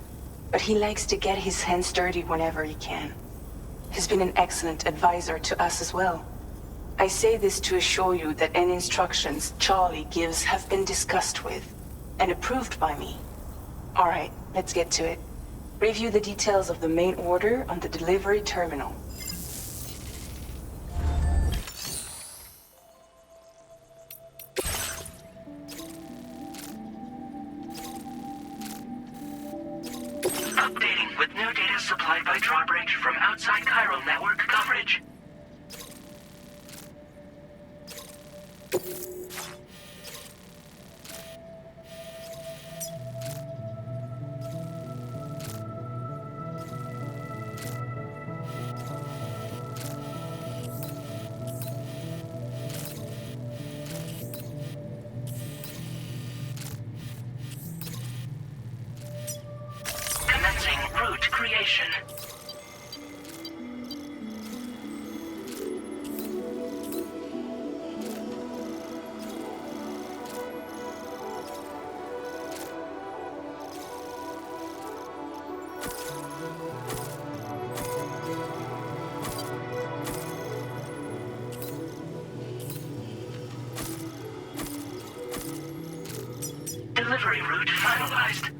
S4: but he likes to get his hands dirty whenever he can. He's been an excellent advisor to us as well. I say this to assure you that any instructions Charlie gives have been discussed with and approved by me. All right, let's get to it. Review the details of the main order on the delivery terminal.
S1: Updating with new data supplied by Drawbridge from outside chiral network coverage. Commencing route creation. Delivery route finalized.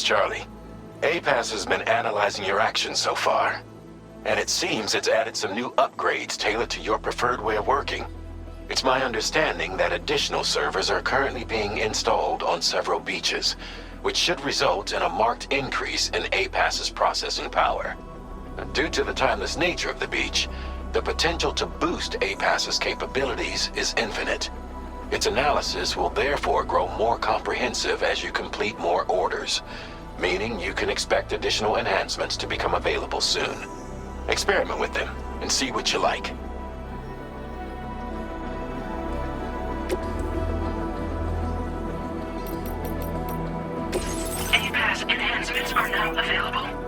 S13: is Charlie. APAS has been analyzing your actions so far, and it seems it's added some new upgrades tailored to your preferred way of working. It's my understanding that additional servers are currently being installed on several beaches, which should result in a marked increase in APAS's processing power. Due to the timeless nature of the beach, the potential to boost APAS's capabilities is infinite. Its analysis will therefore grow more comprehensive as you complete more orders, meaning you can expect additional enhancements to become available soon. Experiment with them and see what you like.
S1: APAS enhancements are now available.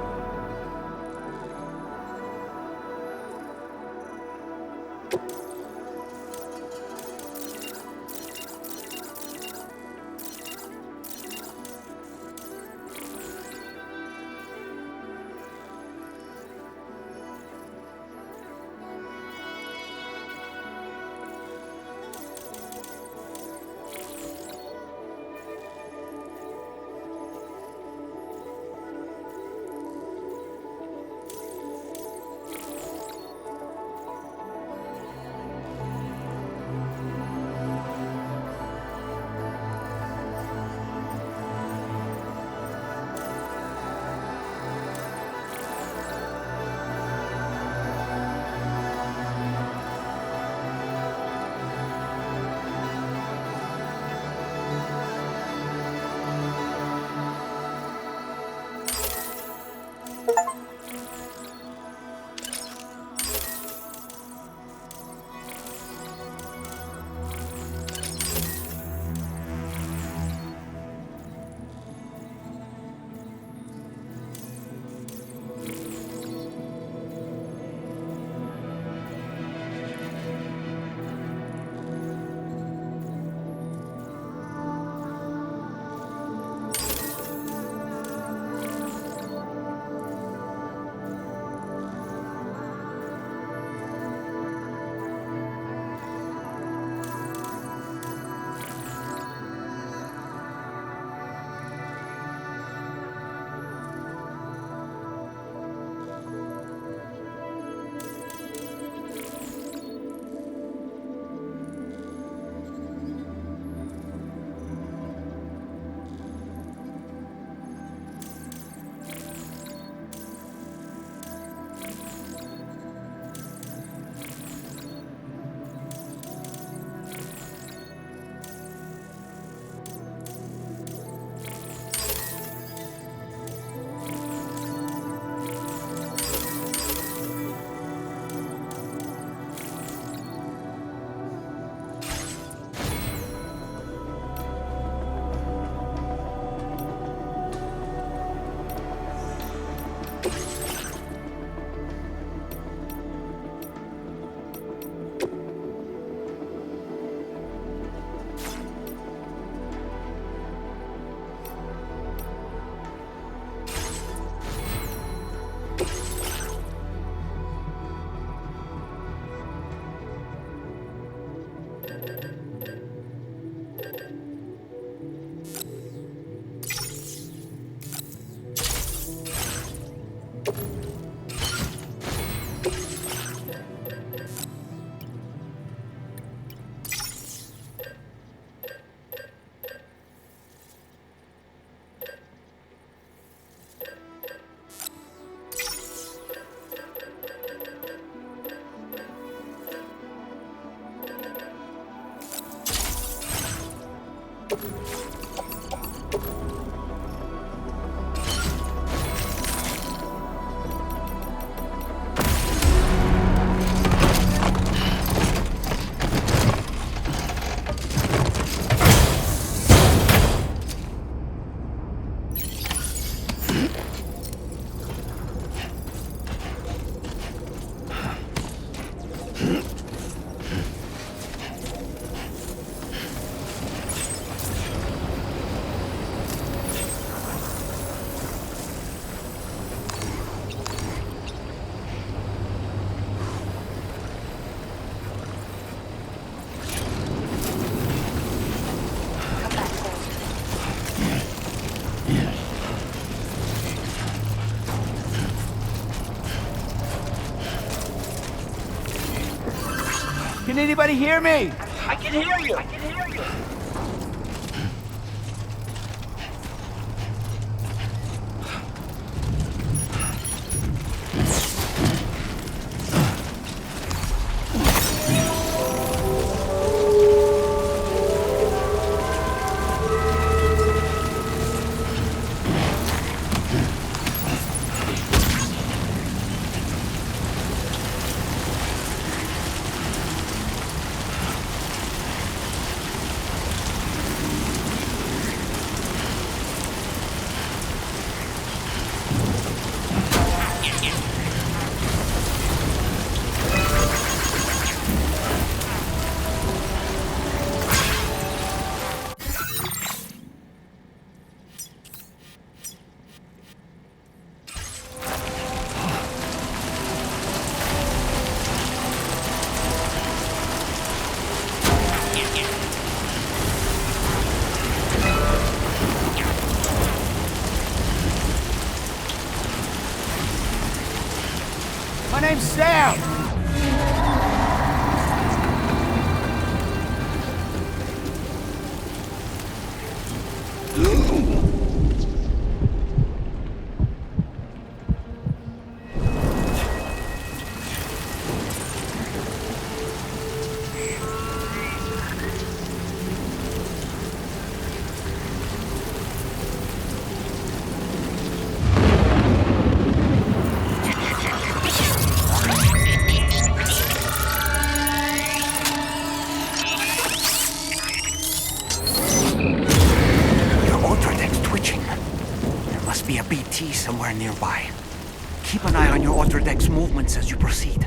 S14: Can anybody hear me?
S15: I can hear you. I can hear you.
S14: My name's Sam!
S6: Be a BT somewhere nearby. Keep an eye on your Otterdeck's movements as you proceed.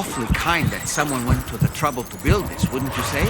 S14: awfully kind that someone went to the trouble to build this, wouldn't you say?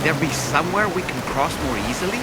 S14: There be somewhere we can cross more easily?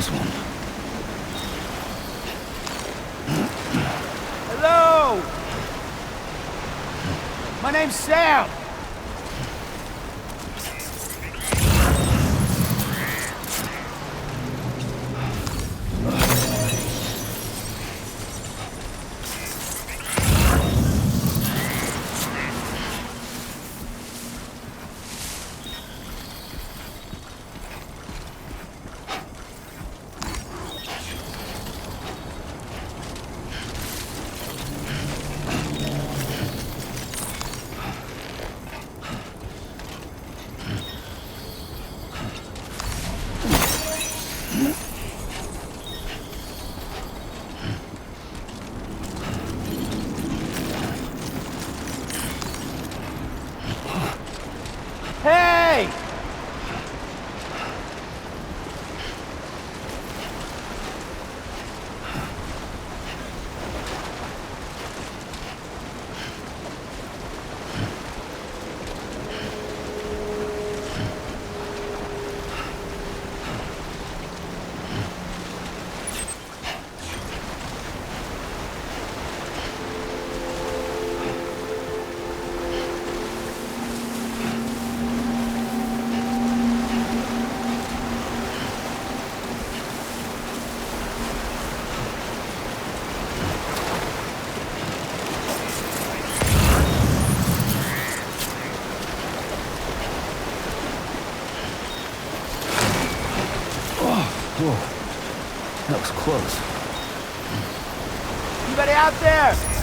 S3: close one.
S15: Hello! My name's Sam! Hey!
S3: Whoa. That was close.
S15: Anybody out there?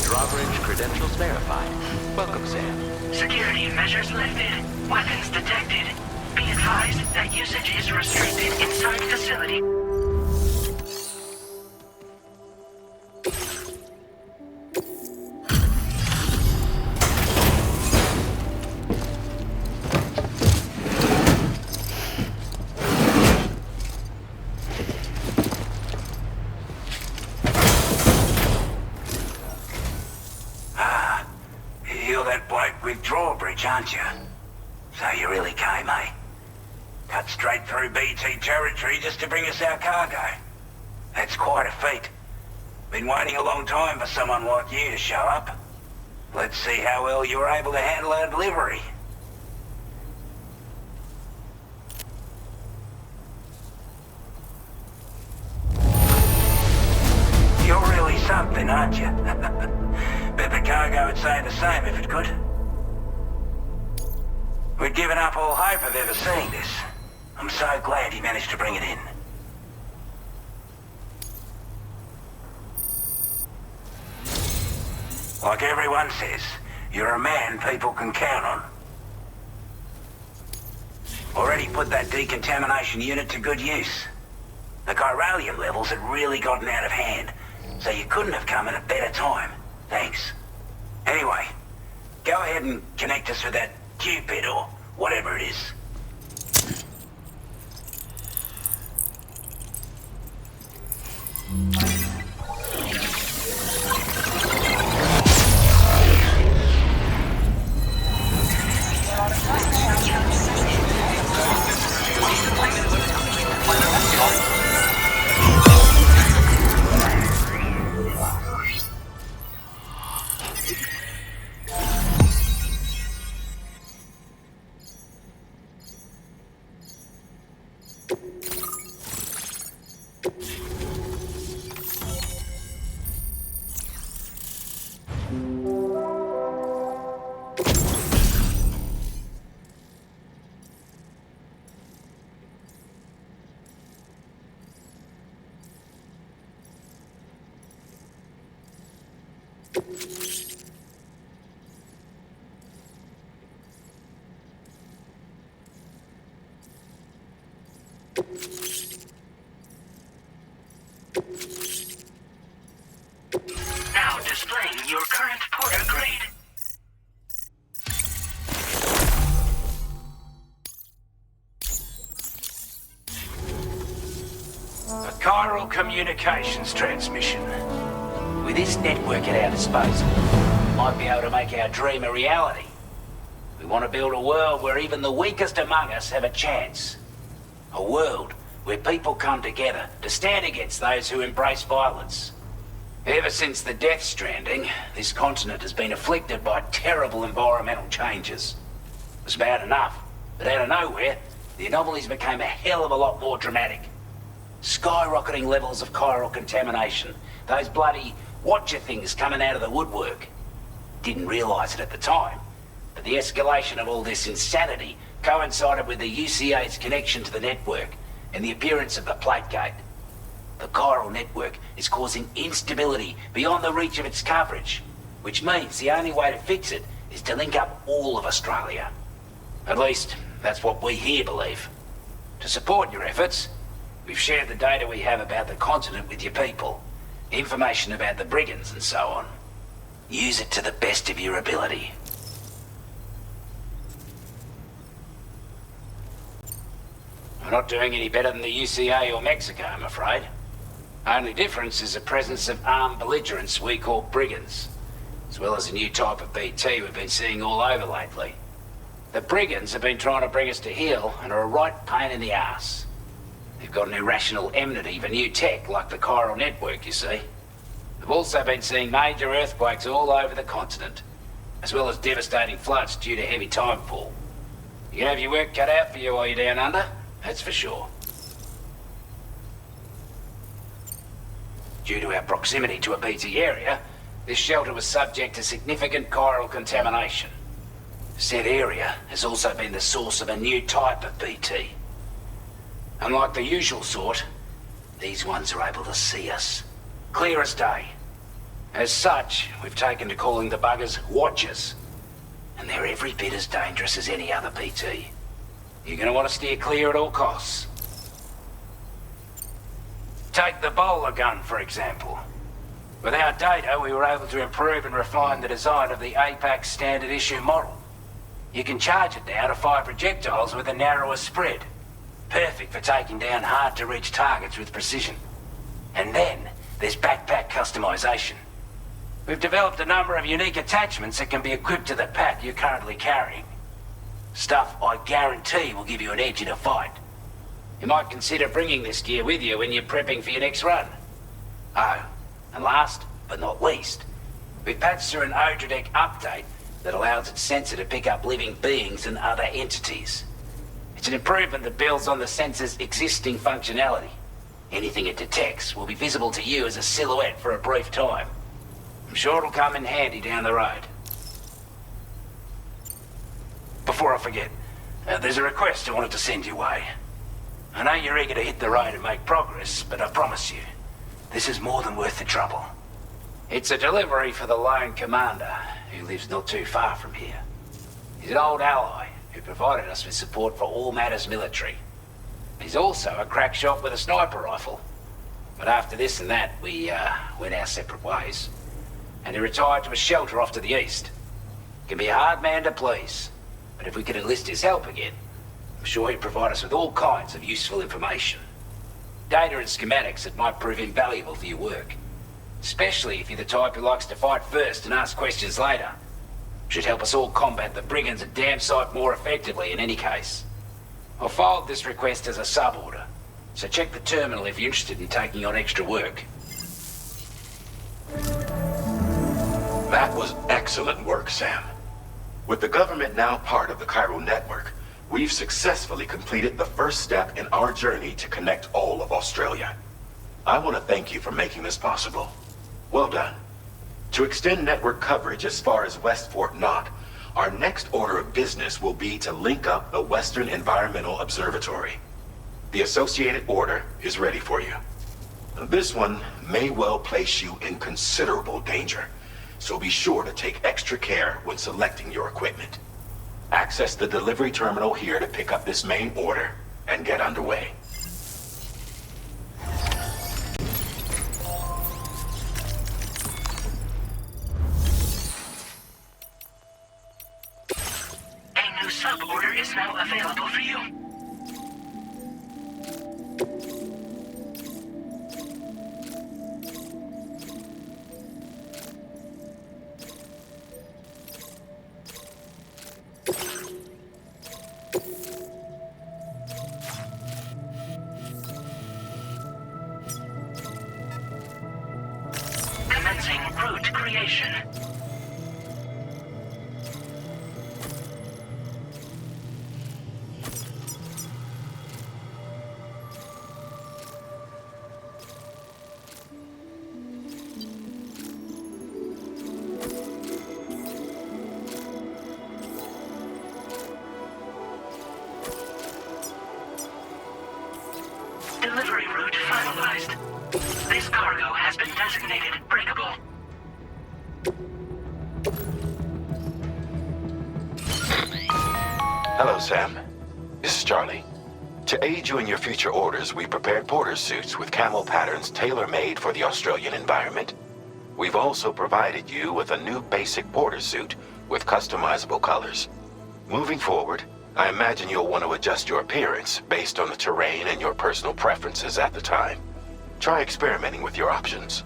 S2: Drawbridge credentials verified. Welcome, Sam.
S16: Security measures lifted. Weapons detected. Be advised that usage is restricted inside facility.
S17: Drawbridge, aren't you? So you really came, eh? Cut straight through BT territory just to bring us our cargo. That's quite a feat. Been waiting a long time for someone like you to show up. Let's see how well you were able to handle our delivery. You're really something, aren't you? Bet the cargo would say the same if it could. We'd given up all hope of ever seeing this. I'm so glad he managed to bring it in. Like everyone says, you're a man people can count on. Already put that decontamination unit to good use. The chiralium levels had really gotten out of hand, so you couldn't have come at a better time. Thanks. Anyway, go ahead and connect us with that Cupid or whatever it is.
S16: Now displaying your current porter grade.
S18: A chiral communications transmission. With this network at our disposal, we might be able to make our dream a reality. We want to build a world where even the weakest among us have a chance. A world where people come together to stand against those who embrace violence. Ever since the Death Stranding, this continent has been afflicted by terrible environmental changes. It was bad enough, but out of nowhere, the anomalies became a hell of a lot more dramatic. Skyrocketing levels of chiral contamination, those bloody watcher things coming out of the woodwork. Didn't realize it at the time, but the escalation of all this insanity coincided with the UCA's connection to the network and the appearance of the Plategate. The chiral network is causing instability beyond the reach of its coverage, which means the only way to fix it is to link up all of Australia. At least, that's what we here believe. To support your efforts, we've shared the data we have about the continent with your people, information about the brigands and so on. Use it to the best of your ability. We're not doing any better than the UCA or Mexico, I'm afraid. Only difference is the presence of armed belligerents we call brigands, as well as a new type of BT we've been seeing all over lately. The brigands have been trying to bring us to heel and are a right pain in the ass. They've got an irrational enmity for new tech like the chiral network, you see. We've also been seeing major earthquakes all over the continent, as well as devastating floods due to heavy timefall. You can have your work cut out for you while you're down under, that's for sure. Due to our proximity to a BT area, this shelter was subject to significant chiral contamination. Said area has also been the source of a new type of BT. Unlike the usual sort, these ones are able to see us. Clear as day. As such, we've taken to calling the buggers Watchers. And they're every bit as dangerous as any other BT. You're gonna want to steer clear at all costs. Take the bowler gun, for example. With our data, we were able to improve and refine the design of the APAC standard issue model. You can charge it now to fire projectiles with a narrower spread. Perfect for taking down hard-to-reach targets with precision. And then, there's backpack customization. We've developed a number of unique attachments that can be equipped to the pack you're currently carrying. Stuff I guarantee will give you an edge in a fight. You might consider bringing this gear with you when you're prepping for your next run. Oh, and last but not least, we've patched through an Odradek update that allows its sensor to pick up living beings and other entities. It's an improvement that builds on the sensor's existing functionality. Anything it detects will be visible to you as a silhouette for a brief time. I'm sure it'll come in handy down the road. Before I forget, there's a request I wanted to send your way. I know you're eager to hit the road and make progress, but I promise you, this is more than worth the trouble. It's a delivery for the lone commander, who lives not too far from here. He's an old ally who provided us with support for all matters military. He's also a crack shot with a sniper rifle. But after this and that, we went our separate ways. And he retired to a shelter off to the east. Can be a hard man to please, but if we could enlist his help again, I'm sure he'd provide us with all kinds of useful information. Data and schematics that might prove invaluable for your work. Especially if you're the type who likes to fight first and ask questions later. Should help us all combat the brigands a damn sight more effectively in any case. I'll filed this request as a sub-order, so check the terminal if you're interested in taking on extra work.
S13: That was excellent work, Sam. With the government now part of the chiral network, we've successfully completed the first step in our journey to connect all of Australia. I want to thank you for making this possible. Well done. To extend network coverage as far as West Fort Knott, our next order of business will be to link up the Western Environmental Observatory. The associated order is ready for you. This one may well place you in considerable danger, so be sure to take extra care when selecting your equipment. Access the delivery terminal here to pick up this main order and get underway.
S16: A new sub-order is now available for you. Commencing route creation. Delivery route finalized. This cargo has been designated breakable.
S13: Hello, Sam. This is Charlie. To aid you in your future orders, we prepared porter suits with camo patterns tailor-made for the Australian environment. We've also provided you with a new basic porter suit with customizable colors. Moving forward, I imagine you'll want to adjust your appearance based on the terrain and your personal preferences at the time. Try experimenting with your options.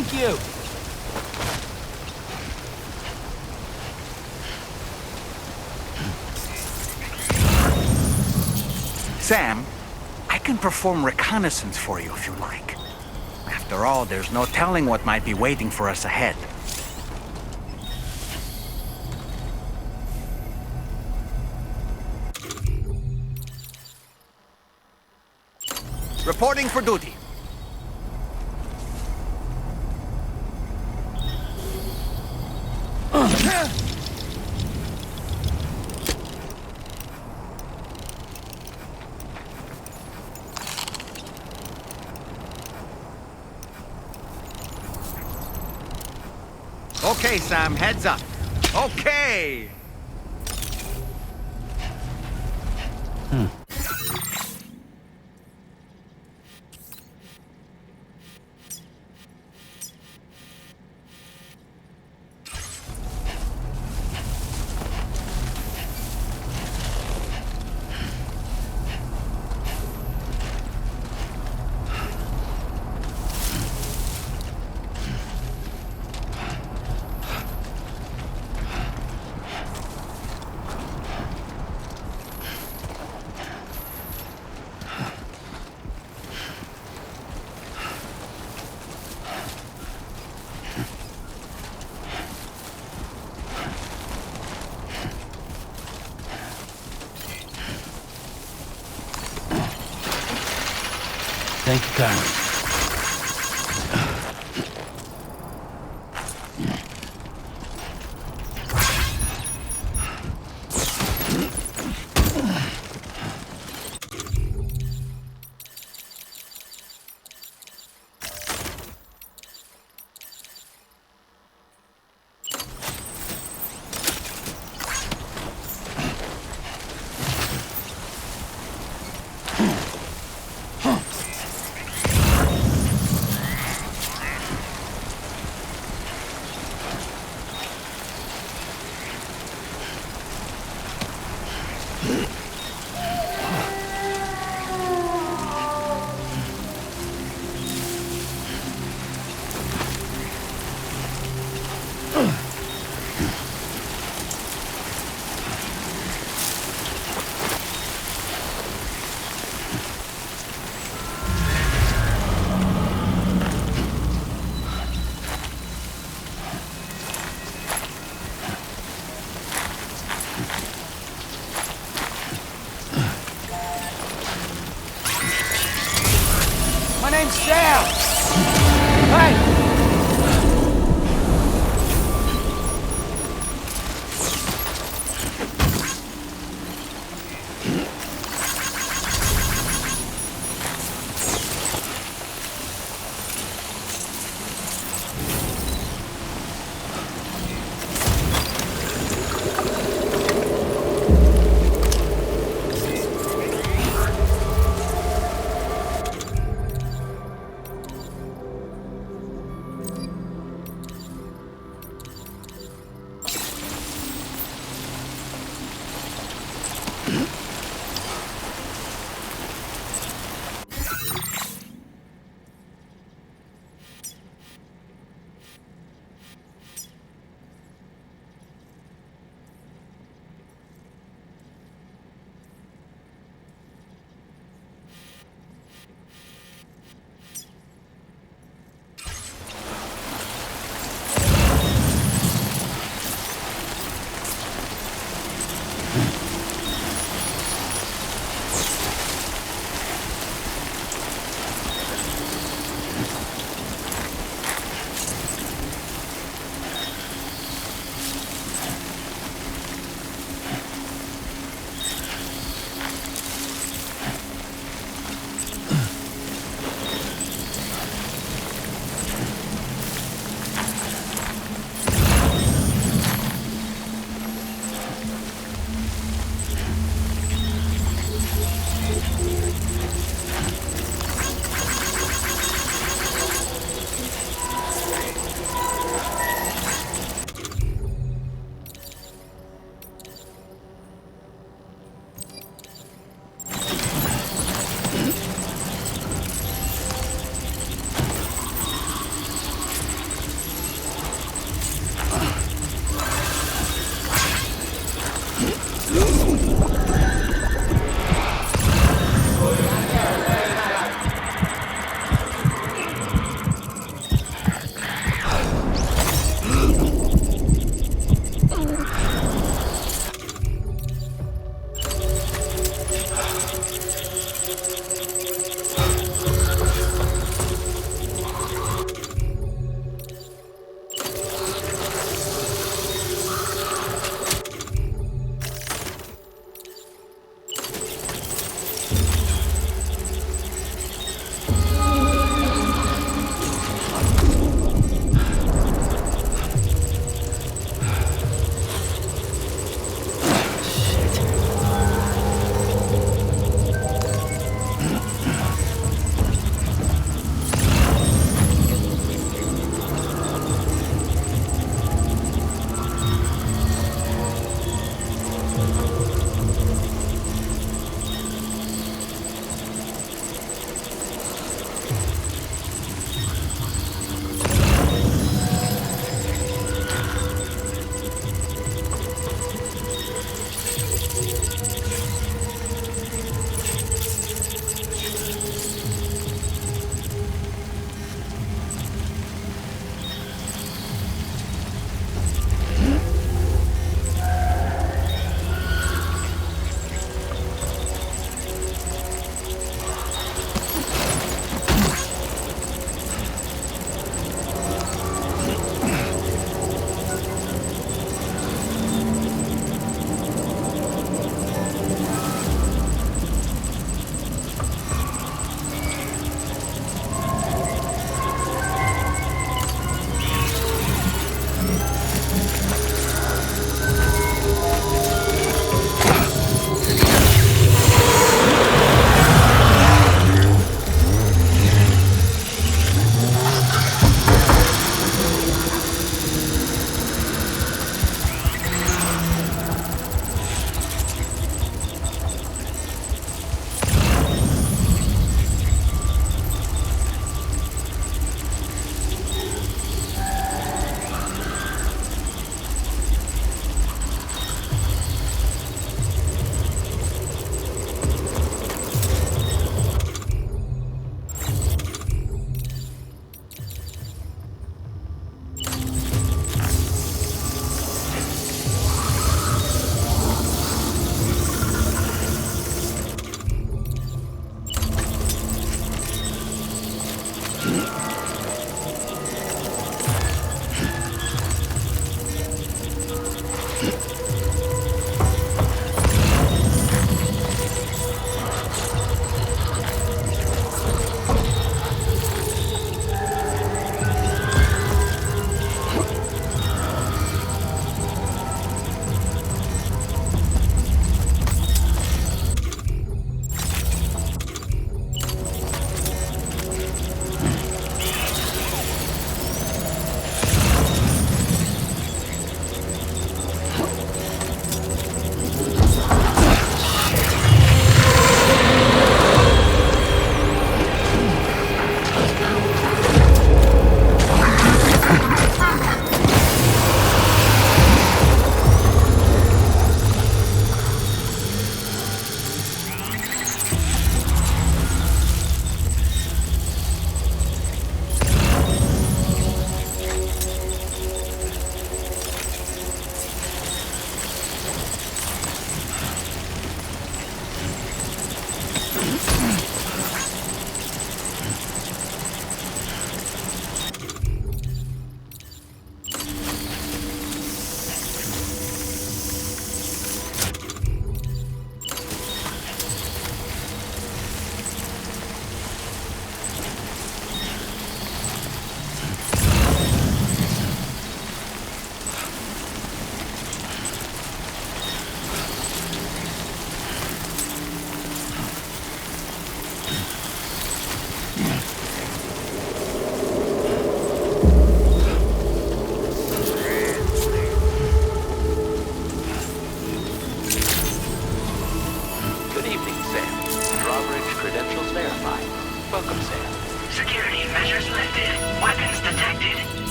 S15: Thank you.
S6: Sam, I can perform reconnaissance for you if you like. After all, there's no telling what might be waiting for us ahead. Reporting for duty. Okay, Sam, heads up. Okay!
S3: Thank you kindly.
S15: My name's Sam. Hey!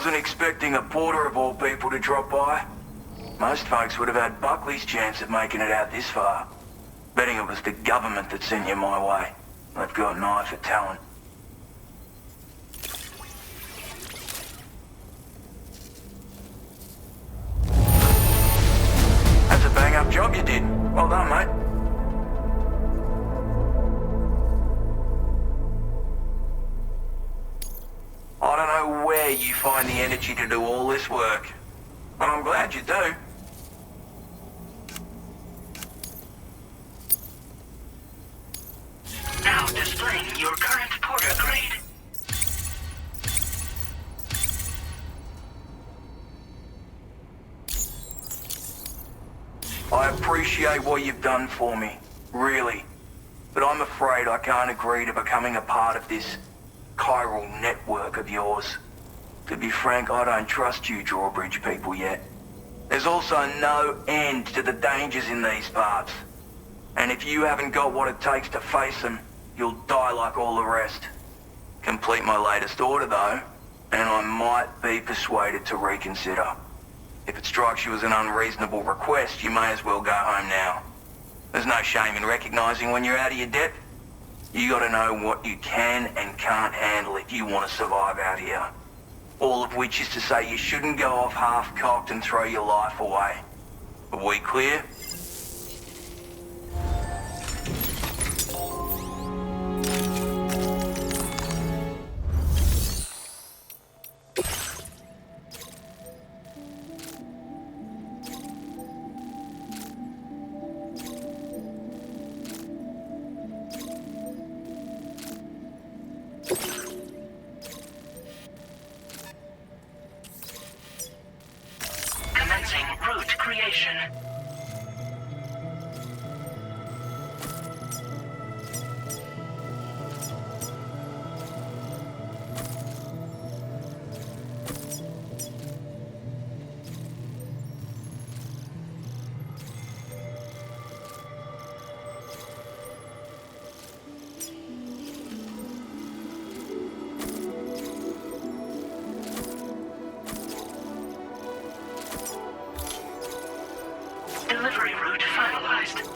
S17: Wasn't expecting a porter of all people to drop by. Most folks would have had Buckley's chance of making it out this far. Betting it was the government that sent you my way. They've got an eye for talent. That's a bang-up job you did. Well done, mate. I don't know where you find the energy to do all this work, but I'm glad you do.
S16: Now displaying your current porter grade.
S17: I appreciate what you've done for me, really. But I'm afraid I can't agree to becoming a part of this chiral network of yours. To be frank, I don't trust you drawbridge people yet. There's also no end to the dangers in these parts. And if you haven't got what it takes to face them, you'll die like all the rest. Complete my latest order though, and I might be persuaded to reconsider. If it strikes you as an unreasonable request, you may as well go home now. There's no shame in recognizing when you're out of your depth. You gotta know what you can and can't handle if you want to survive out here. All of which is to say you shouldn't go off half-cocked and throw your life away. Are we clear?
S16: Commencing route creation. Delivery route finalized.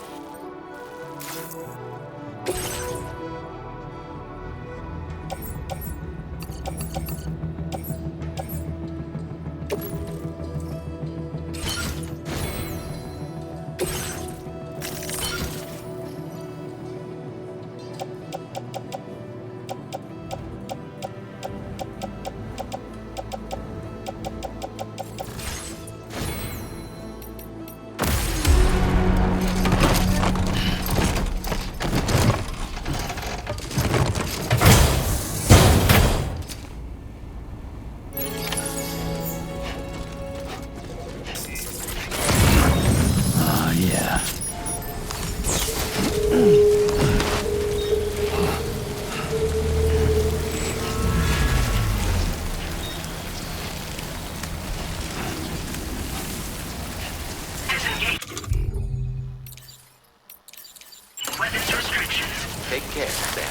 S16: Weapons restrictions.
S2: Take care, Sam.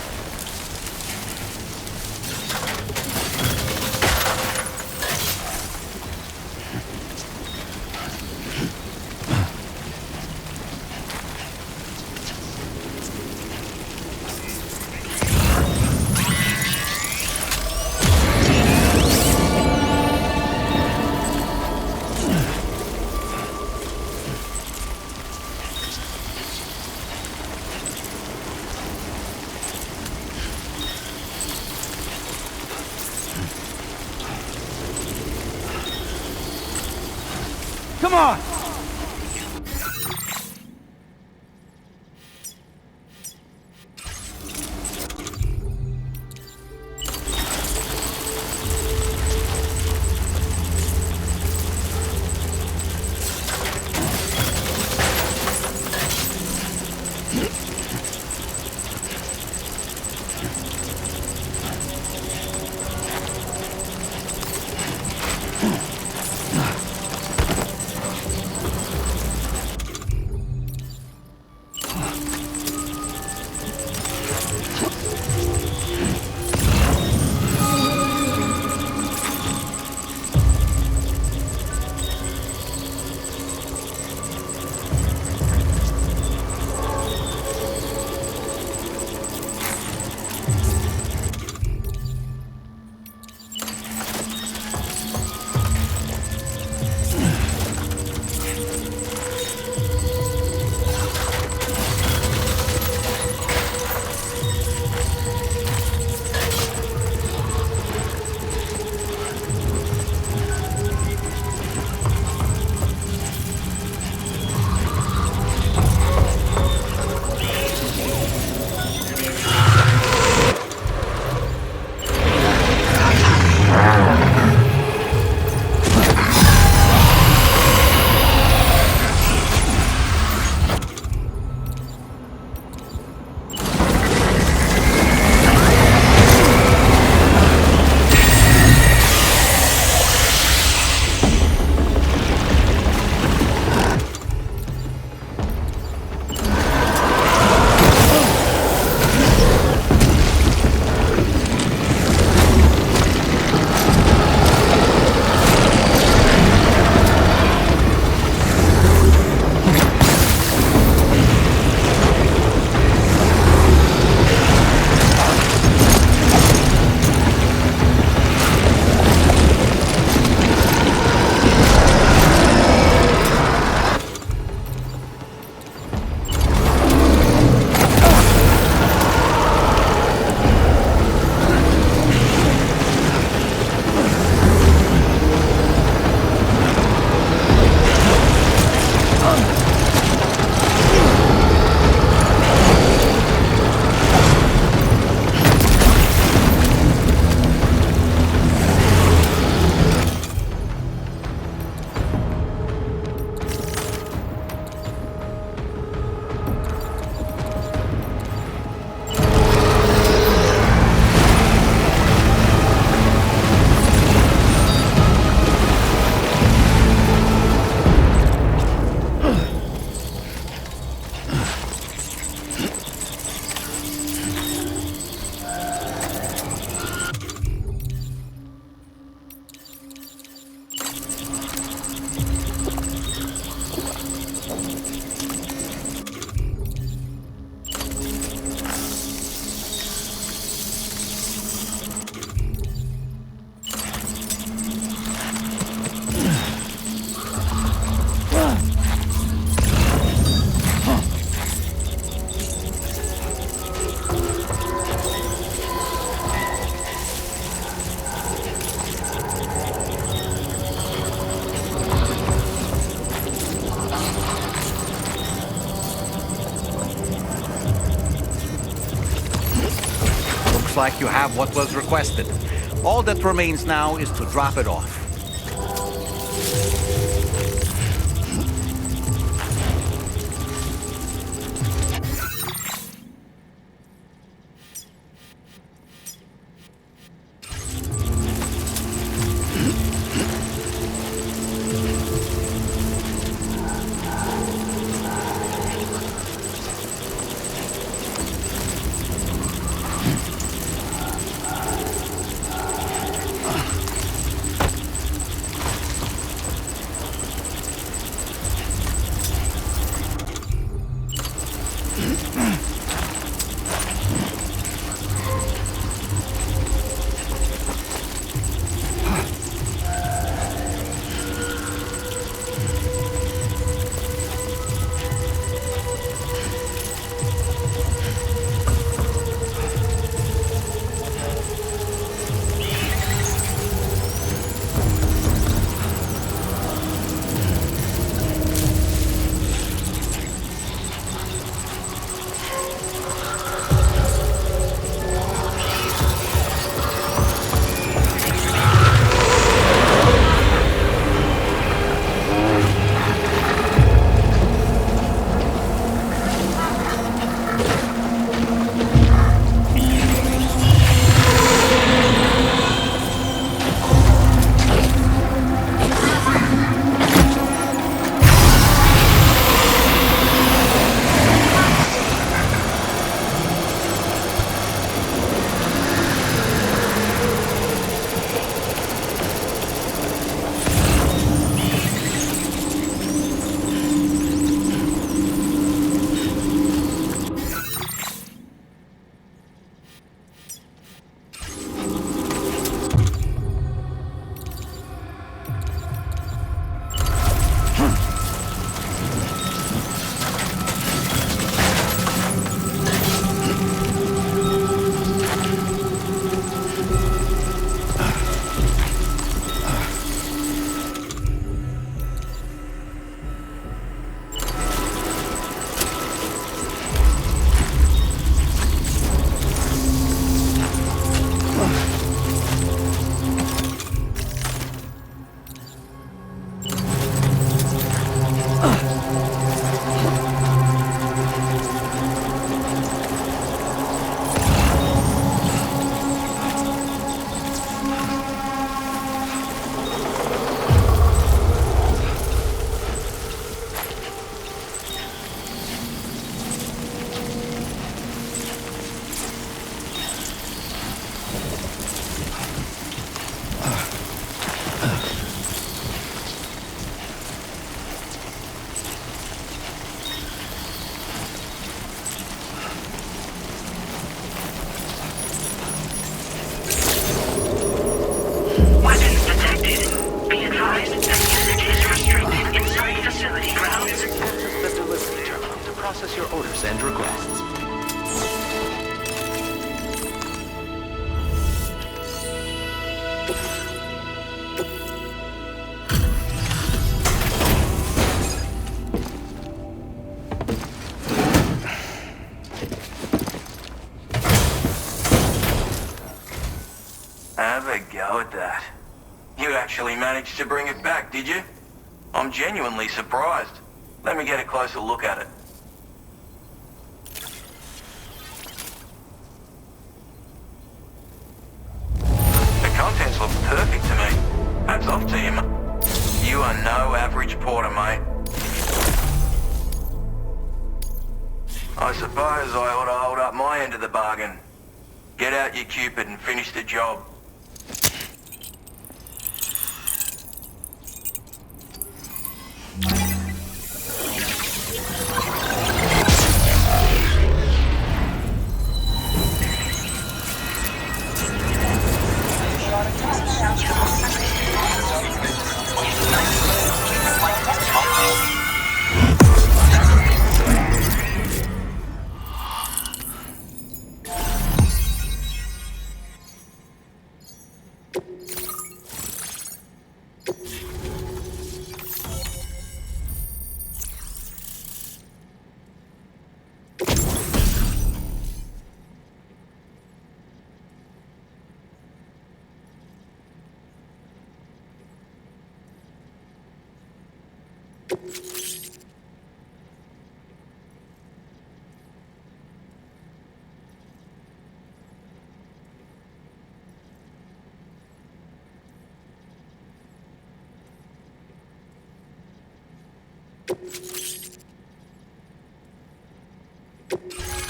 S15: Come on!
S6: like you have what was requested. All that remains now is to drop it off.
S17: Have a go at that. You actually managed to bring it back, did you? I'm genuinely surprised. Let me get a closer look at it. The contents look perfect to me. Hats off to you, mate. You are no average porter, mate. I suppose I ought to hold up my end of the bargain. Get out your Cupid and finish the job.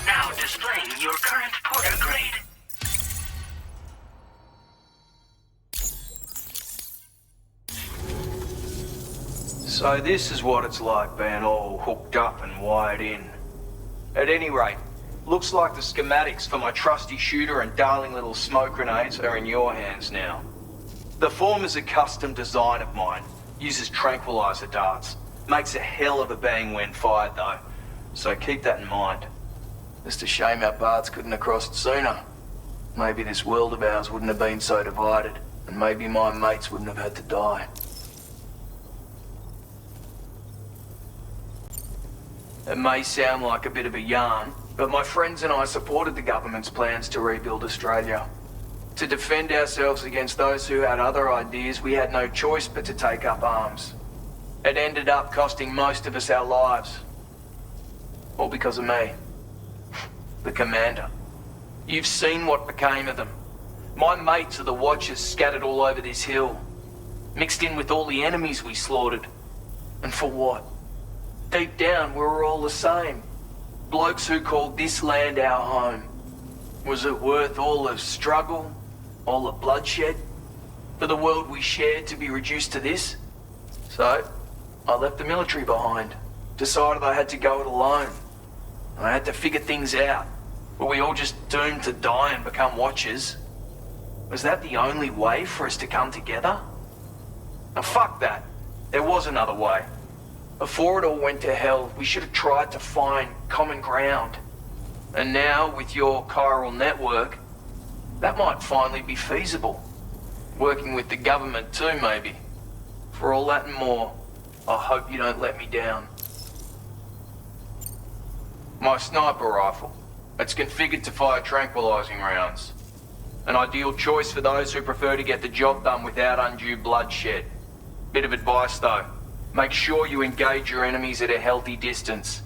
S16: Now displaying your current porter grade.
S15: So this is what it's like being all hooked up and wired in. At any rate, looks like the schematics for my trusty shooter and darling little smoke grenades are in your hands now. The former's a custom design of mine, uses tranquilizer darts. Makes a hell of a bang when fired though, so keep that in mind. Just a shame our paths couldn't have crossed sooner. Maybe this world of ours wouldn't have been so divided, and maybe my mates wouldn't have had to die. It may sound like a bit of a yarn, but my friends and I supported the government's plans to rebuild Australia. To defend ourselves against those who had other ideas, we had no choice but to take up arms. It ended up costing most of us our lives. All because of me. The commander. You've seen what became of them. My mates are the Watchers scattered all over this hill. Mixed in with all the enemies we slaughtered. And for what? Deep down, we were all the same. Blokes who called this land our home. Was it worth all the struggle, all the bloodshed, for the world we shared to be reduced to this? So, I left the military behind. Decided I had to go it alone. I had to figure things out. Were we all just doomed to die and become Watchers? Was that the only way for us to come together? Now fuck that. There was another way. Before it all went to hell, we should have tried to find common ground. And now, with your chiral network, that might finally be feasible. Working with the government too, maybe. For all that and more, I hope you don't let me down. My sniper rifle. It's configured to fire tranquilizing rounds. An ideal choice for those who prefer to get the job done without undue bloodshed. Bit of advice though. Make sure you engage your enemies at a healthy distance.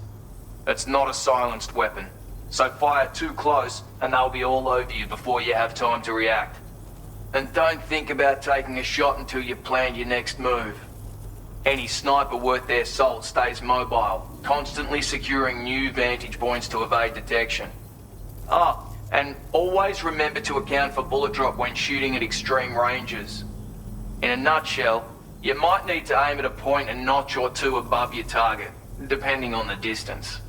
S15: It's not a silenced weapon, so fire too close and they'll be all over you before you have time to react. And don't think about taking a shot until you've planned your next move. Any sniper worth their salt stays mobile, constantly securing new vantage points to evade detection. And always remember to account for bullet drop when shooting at extreme ranges. In a nutshell, you might need to aim at a point a notch or two above your target, depending on the distance.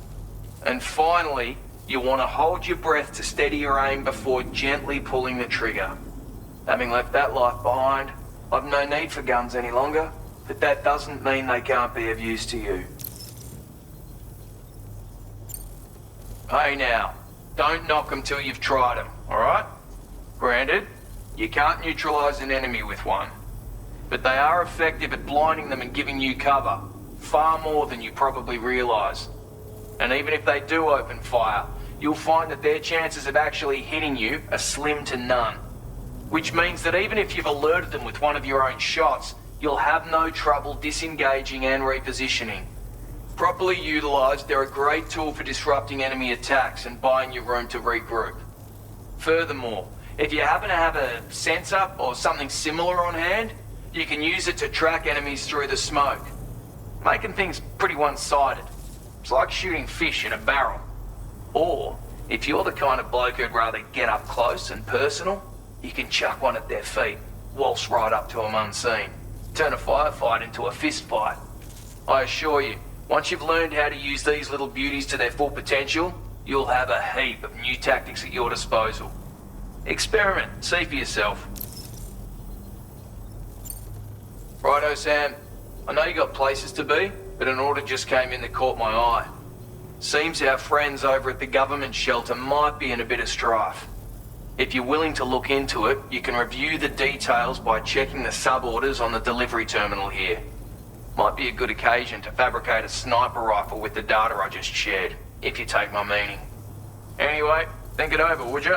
S15: And finally, you want to hold your breath to steady your aim before gently pulling the trigger. Having left that life behind, I've no need for guns any longer, but that doesn't mean they can't be of use to you. Hey now, don't knock them till you've tried them, alright? Granted, you can't neutralize an enemy with one. But they are effective at blinding them and giving you cover, far more than you probably realize. And even if they do open fire, you'll find that their chances of actually hitting you are slim to none. Which means that even if you've alerted them with one of your own shots, you'll have no trouble disengaging and repositioning. Properly utilized, they're a great tool for disrupting enemy attacks and buying you room to regroup. Furthermore, if you happen to have a sensor or something similar on hand, you can use it to track enemies through the smoke, making things pretty one-sided. It's like shooting fish in a barrel. Or, if you're the kind of bloke who'd rather get up close and personal, you can chuck one at their feet, waltz right up to them unseen, turn a firefight into a fist fight. I assure you, once you've learned how to use these little beauties to their full potential, you'll have a heap of new tactics at your disposal. Experiment, see for yourself. Righto, Sam. I know you got places to be, but an order just came in that caught my eye. Seems our friends over at the government shelter might be in a bit of strife. If you're willing to look into it, you can review the details by checking the sub-orders on the delivery terminal here. Might be a good occasion to fabricate a sniper rifle with the data I just shared, if you take my meaning. Anyway, think it over, would you?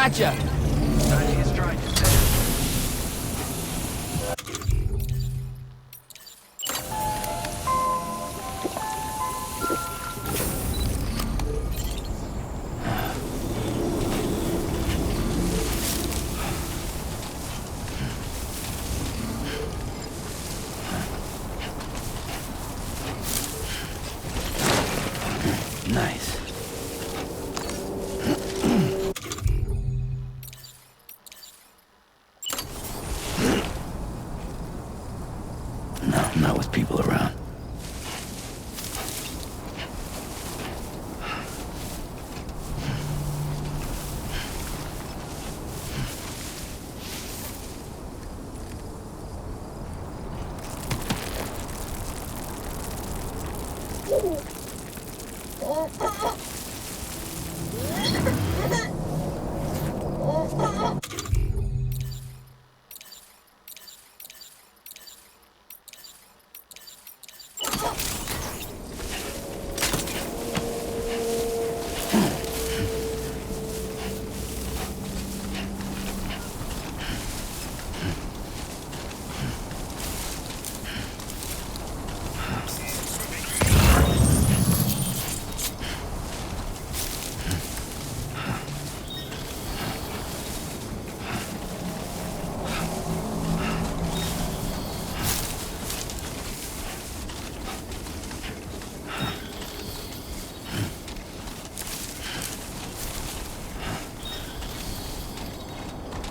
S3: Gotcha!
S15: Don't hear strangers, Sam.
S3: Nice. No, not with people around.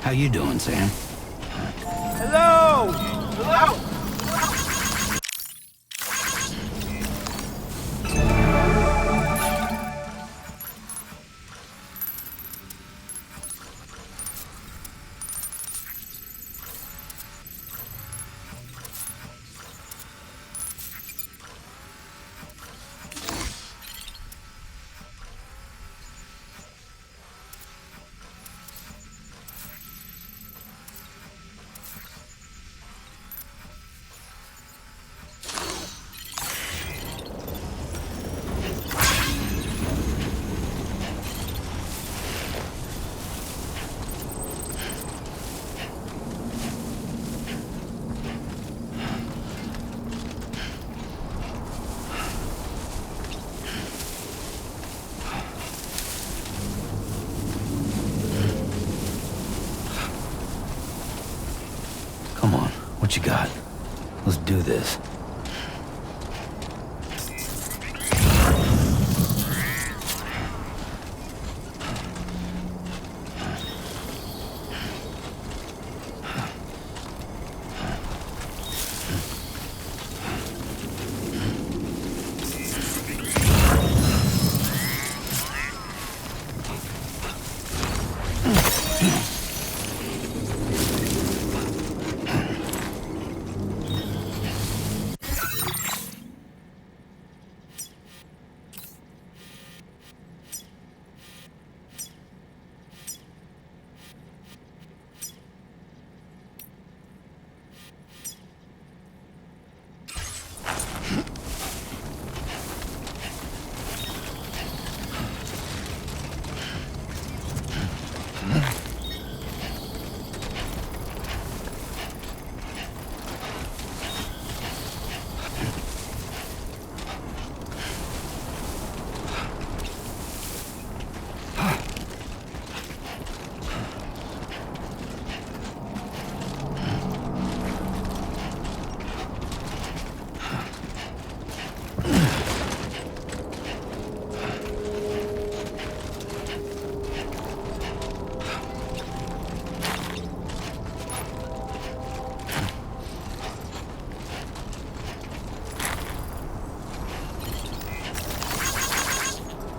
S3: How you doing, Sam?
S14: Hello! Hello!
S3: Come on, what you got? Let's do this.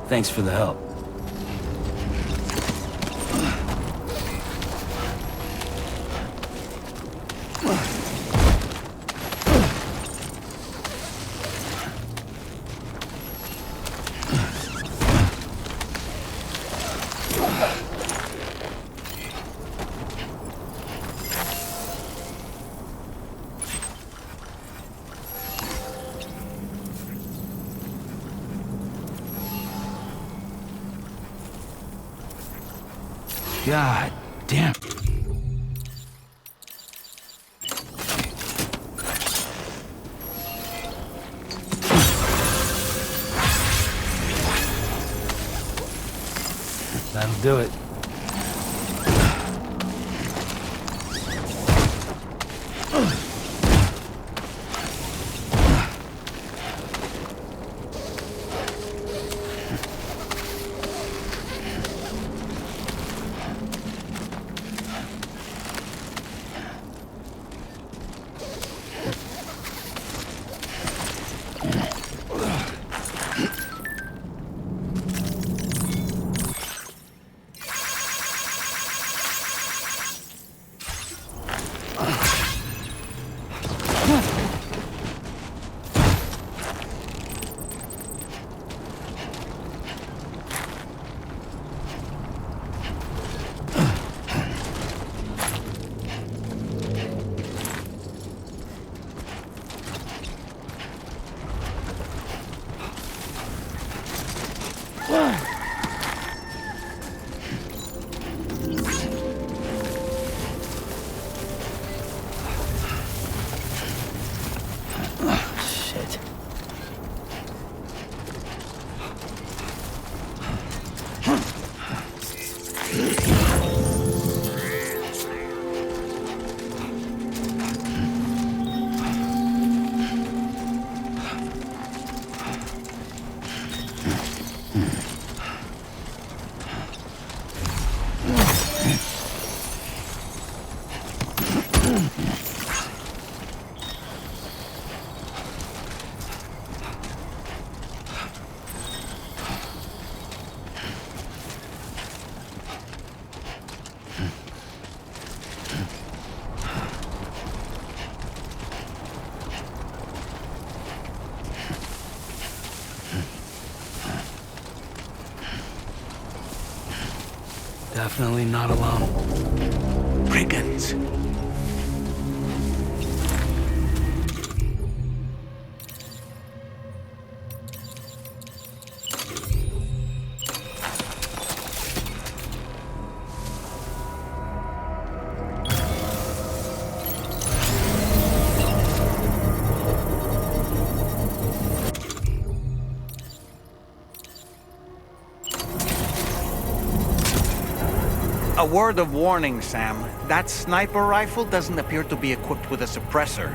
S3: Thanks for the help. God damn. That'll do it. Definitely not alone.
S10: Brigands.
S6: A word of warning, Sam. That sniper rifle doesn't appear to be equipped with a suppressor,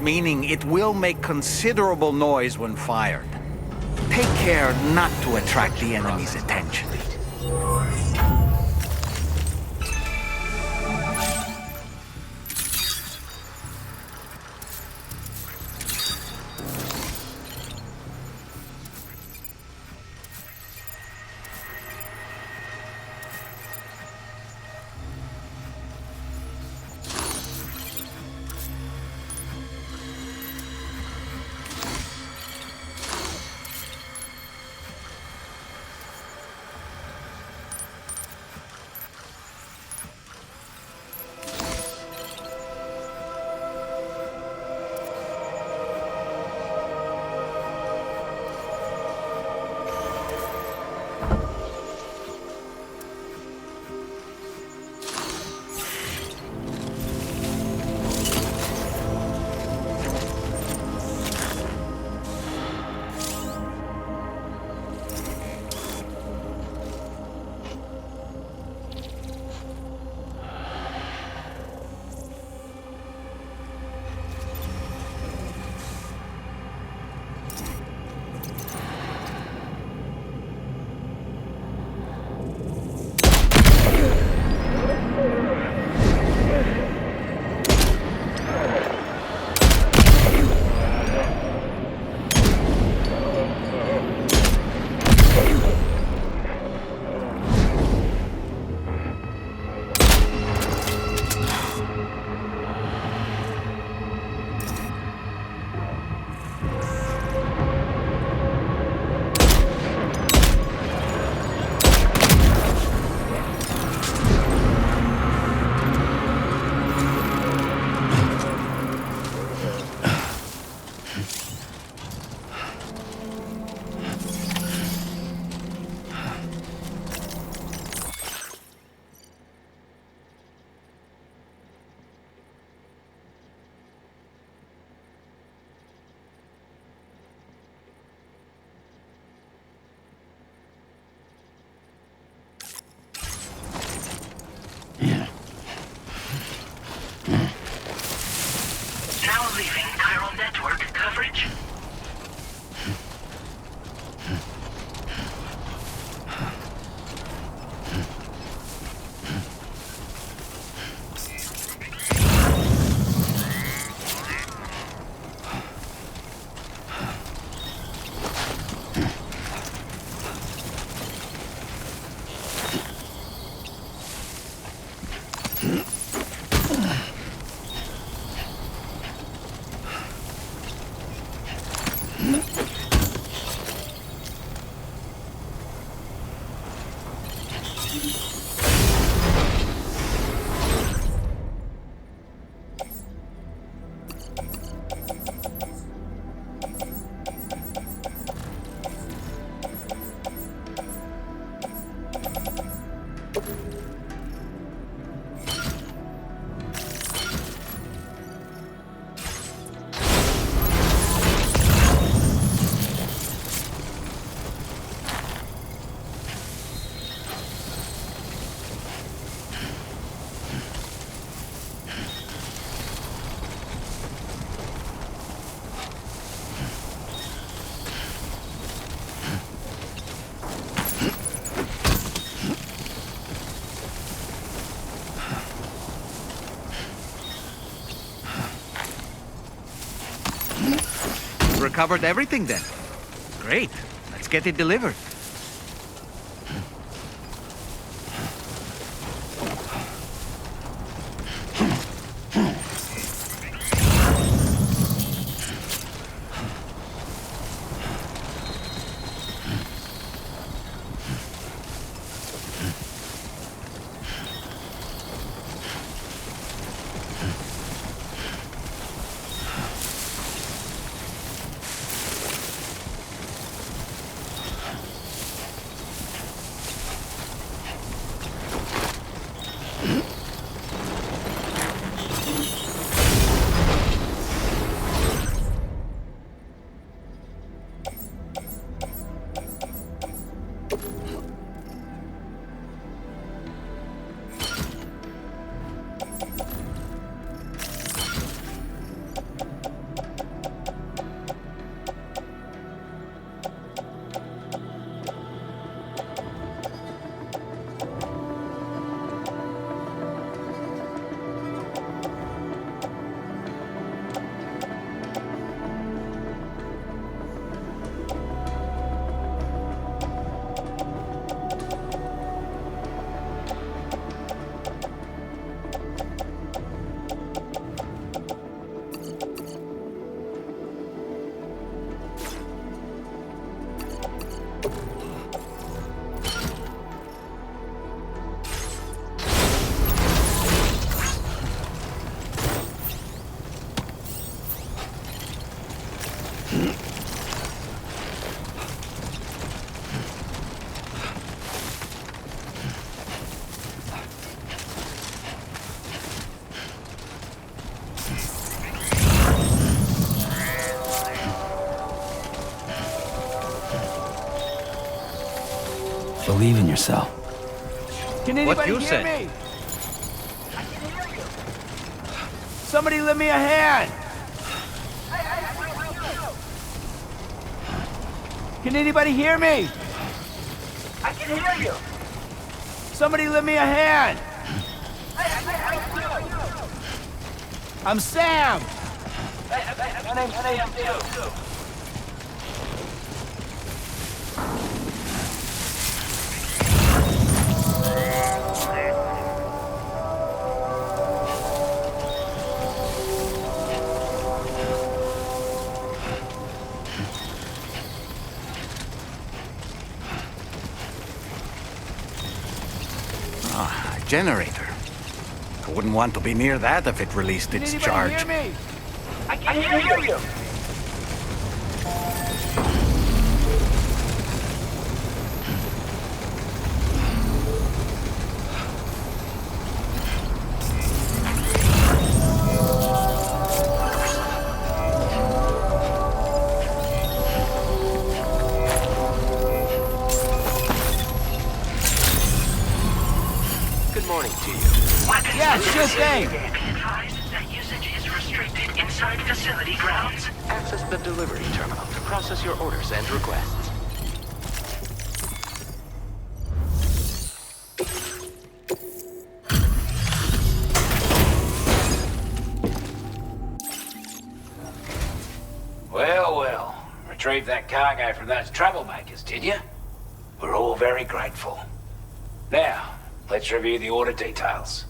S6: meaning it will make considerable noise when fired. Take care not to attract the enemy's attention.
S14: covered everything then. Great. Let's get it delivered.
S3: Believe in yourself.
S19: Can anybody hear me? Somebody lend me a hand! Can anybody hear me?
S16: I can hear you!
S19: Somebody lend me a hand! I'm Sam!
S16: My name's Sam too.
S10: Generator. I wouldn't want to be near that if it released its charge.
S19: Hear me?
S16: I can hear you!
S19: Yeah, sure thing.
S16: Be advised that usage is restricted inside facility grounds.
S2: Access the delivery terminal to process your orders and requests.
S18: Well. Retrieved that cargo from those troublemakers, did you? We're all very grateful. Now, let's review the order details.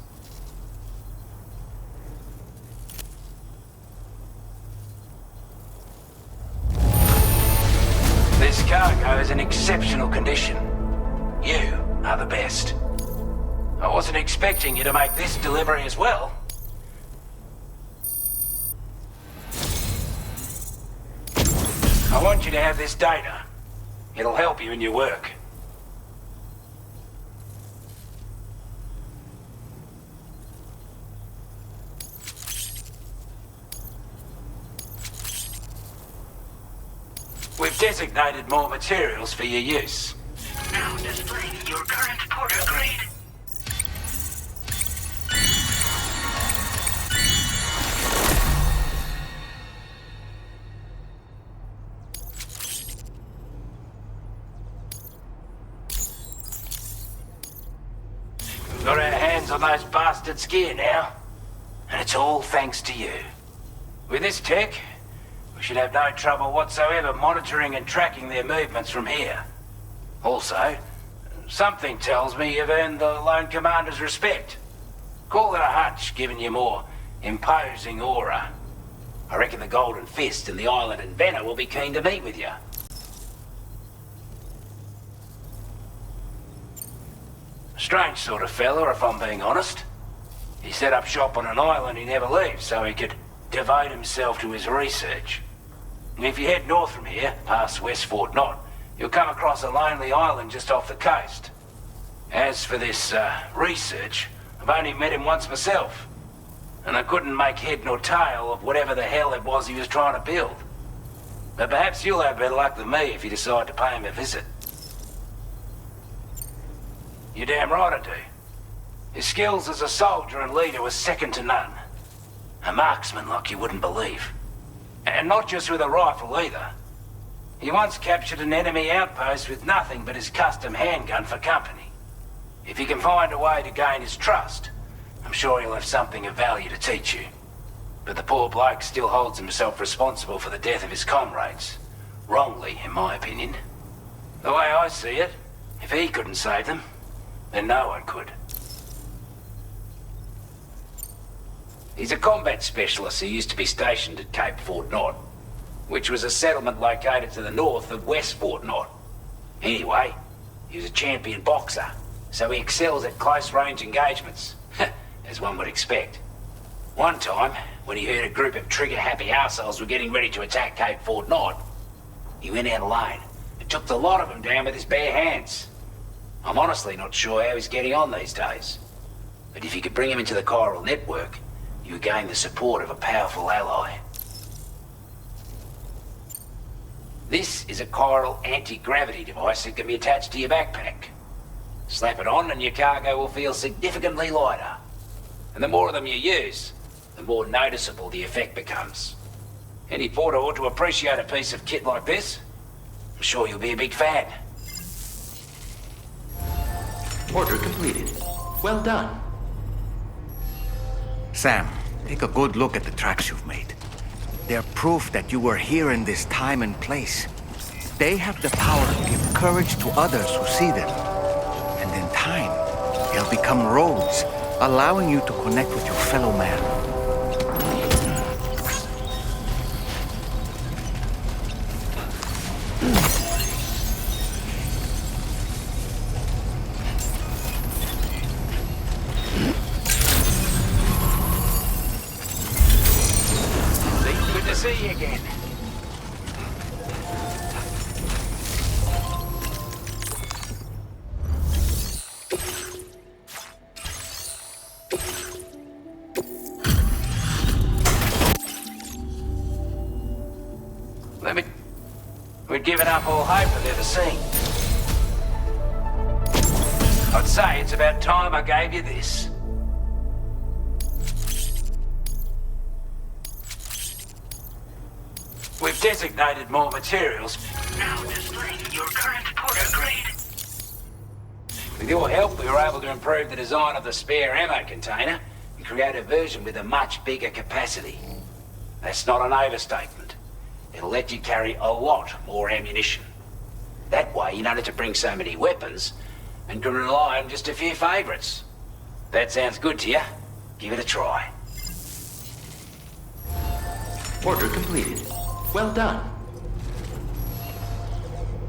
S18: This cargo is in exceptional condition. You are the best. I wasn't expecting you to make this delivery as well. I want you to have this data. It'll help you in your work. We've designated more materials for your use.
S16: Now displaying your current porter grade.
S18: We've got our hands on those bastards' gear now. And it's all thanks to you. With this tech, We should have no trouble whatsoever monitoring and tracking their movements from here. Also, something tells me you've earned the Lone Commander's respect. Call it a hunch, given your more imposing aura. I reckon the Golden Fist and the Island Inventor will be keen to meet with you. Strange sort of fella, if I'm being honest. He set up shop on an island he never leaves so he could devote himself to his research. And if you head north from here, past West Fort Knot, you'll come across a lonely island just off the coast. As for this research, I've only met him once myself, and I couldn't make head nor tail of whatever the hell it was he was trying to build. But perhaps you'll have better luck than me if you decide to pay him a visit. You're damn right I do. His skills as a soldier and leader were second to none. A marksman like you wouldn't believe. And not just with a rifle either. He once captured an enemy outpost with nothing but his custom handgun for company. If he can find a way to gain his trust, I'm sure he'll have something of value to teach you. But the poor bloke still holds himself responsible for the death of his comrades. Wrongly, in my opinion. The way I see it, if he couldn't save them, then no one could. He's a combat specialist who used to be stationed at Cape Fort Knot, which was a settlement located to the north of West Fort Knot. Anyway, he was a champion boxer, so he excels at close-range engagements, as one would expect. One time, when he heard a group of trigger-happy arseholes were getting ready to attack Cape Fort Knot, he went out alone and took the lot of them down with his bare hands. I'm honestly not sure how he's getting on these days. But if you could bring him into the chiral network, you would gain the support of a powerful ally. This is a chiral anti-gravity device that can be attached to your backpack. Slap it on and your cargo will feel significantly lighter. And the more of them you use, the more noticeable the effect becomes. Any porter ought to appreciate a piece of kit like this. I'm sure you'll be a big fan.
S2: Order completed. Well done.
S6: Sam, take a good look at the tracks you've made. They're proof that you were here in this time and place. They have the power to give courage to others who see them. And in time, they'll become roads, allowing you to connect with your fellow man.
S18: Good to see you again. We'd given up all hope of ever seeing. I'd say it's about time I gave you this. We've designated more materials.
S16: Now displaying your current porter grade.
S18: With your help, we were able to improve the design of the spare ammo container and create a version with a much bigger capacity. That's not an overstatement. It'll let you carry a lot more ammunition. That way, you don't have to bring so many weapons and can rely on just a few favorites. That sounds good to you? Give it a try.
S2: Order completed. Well done.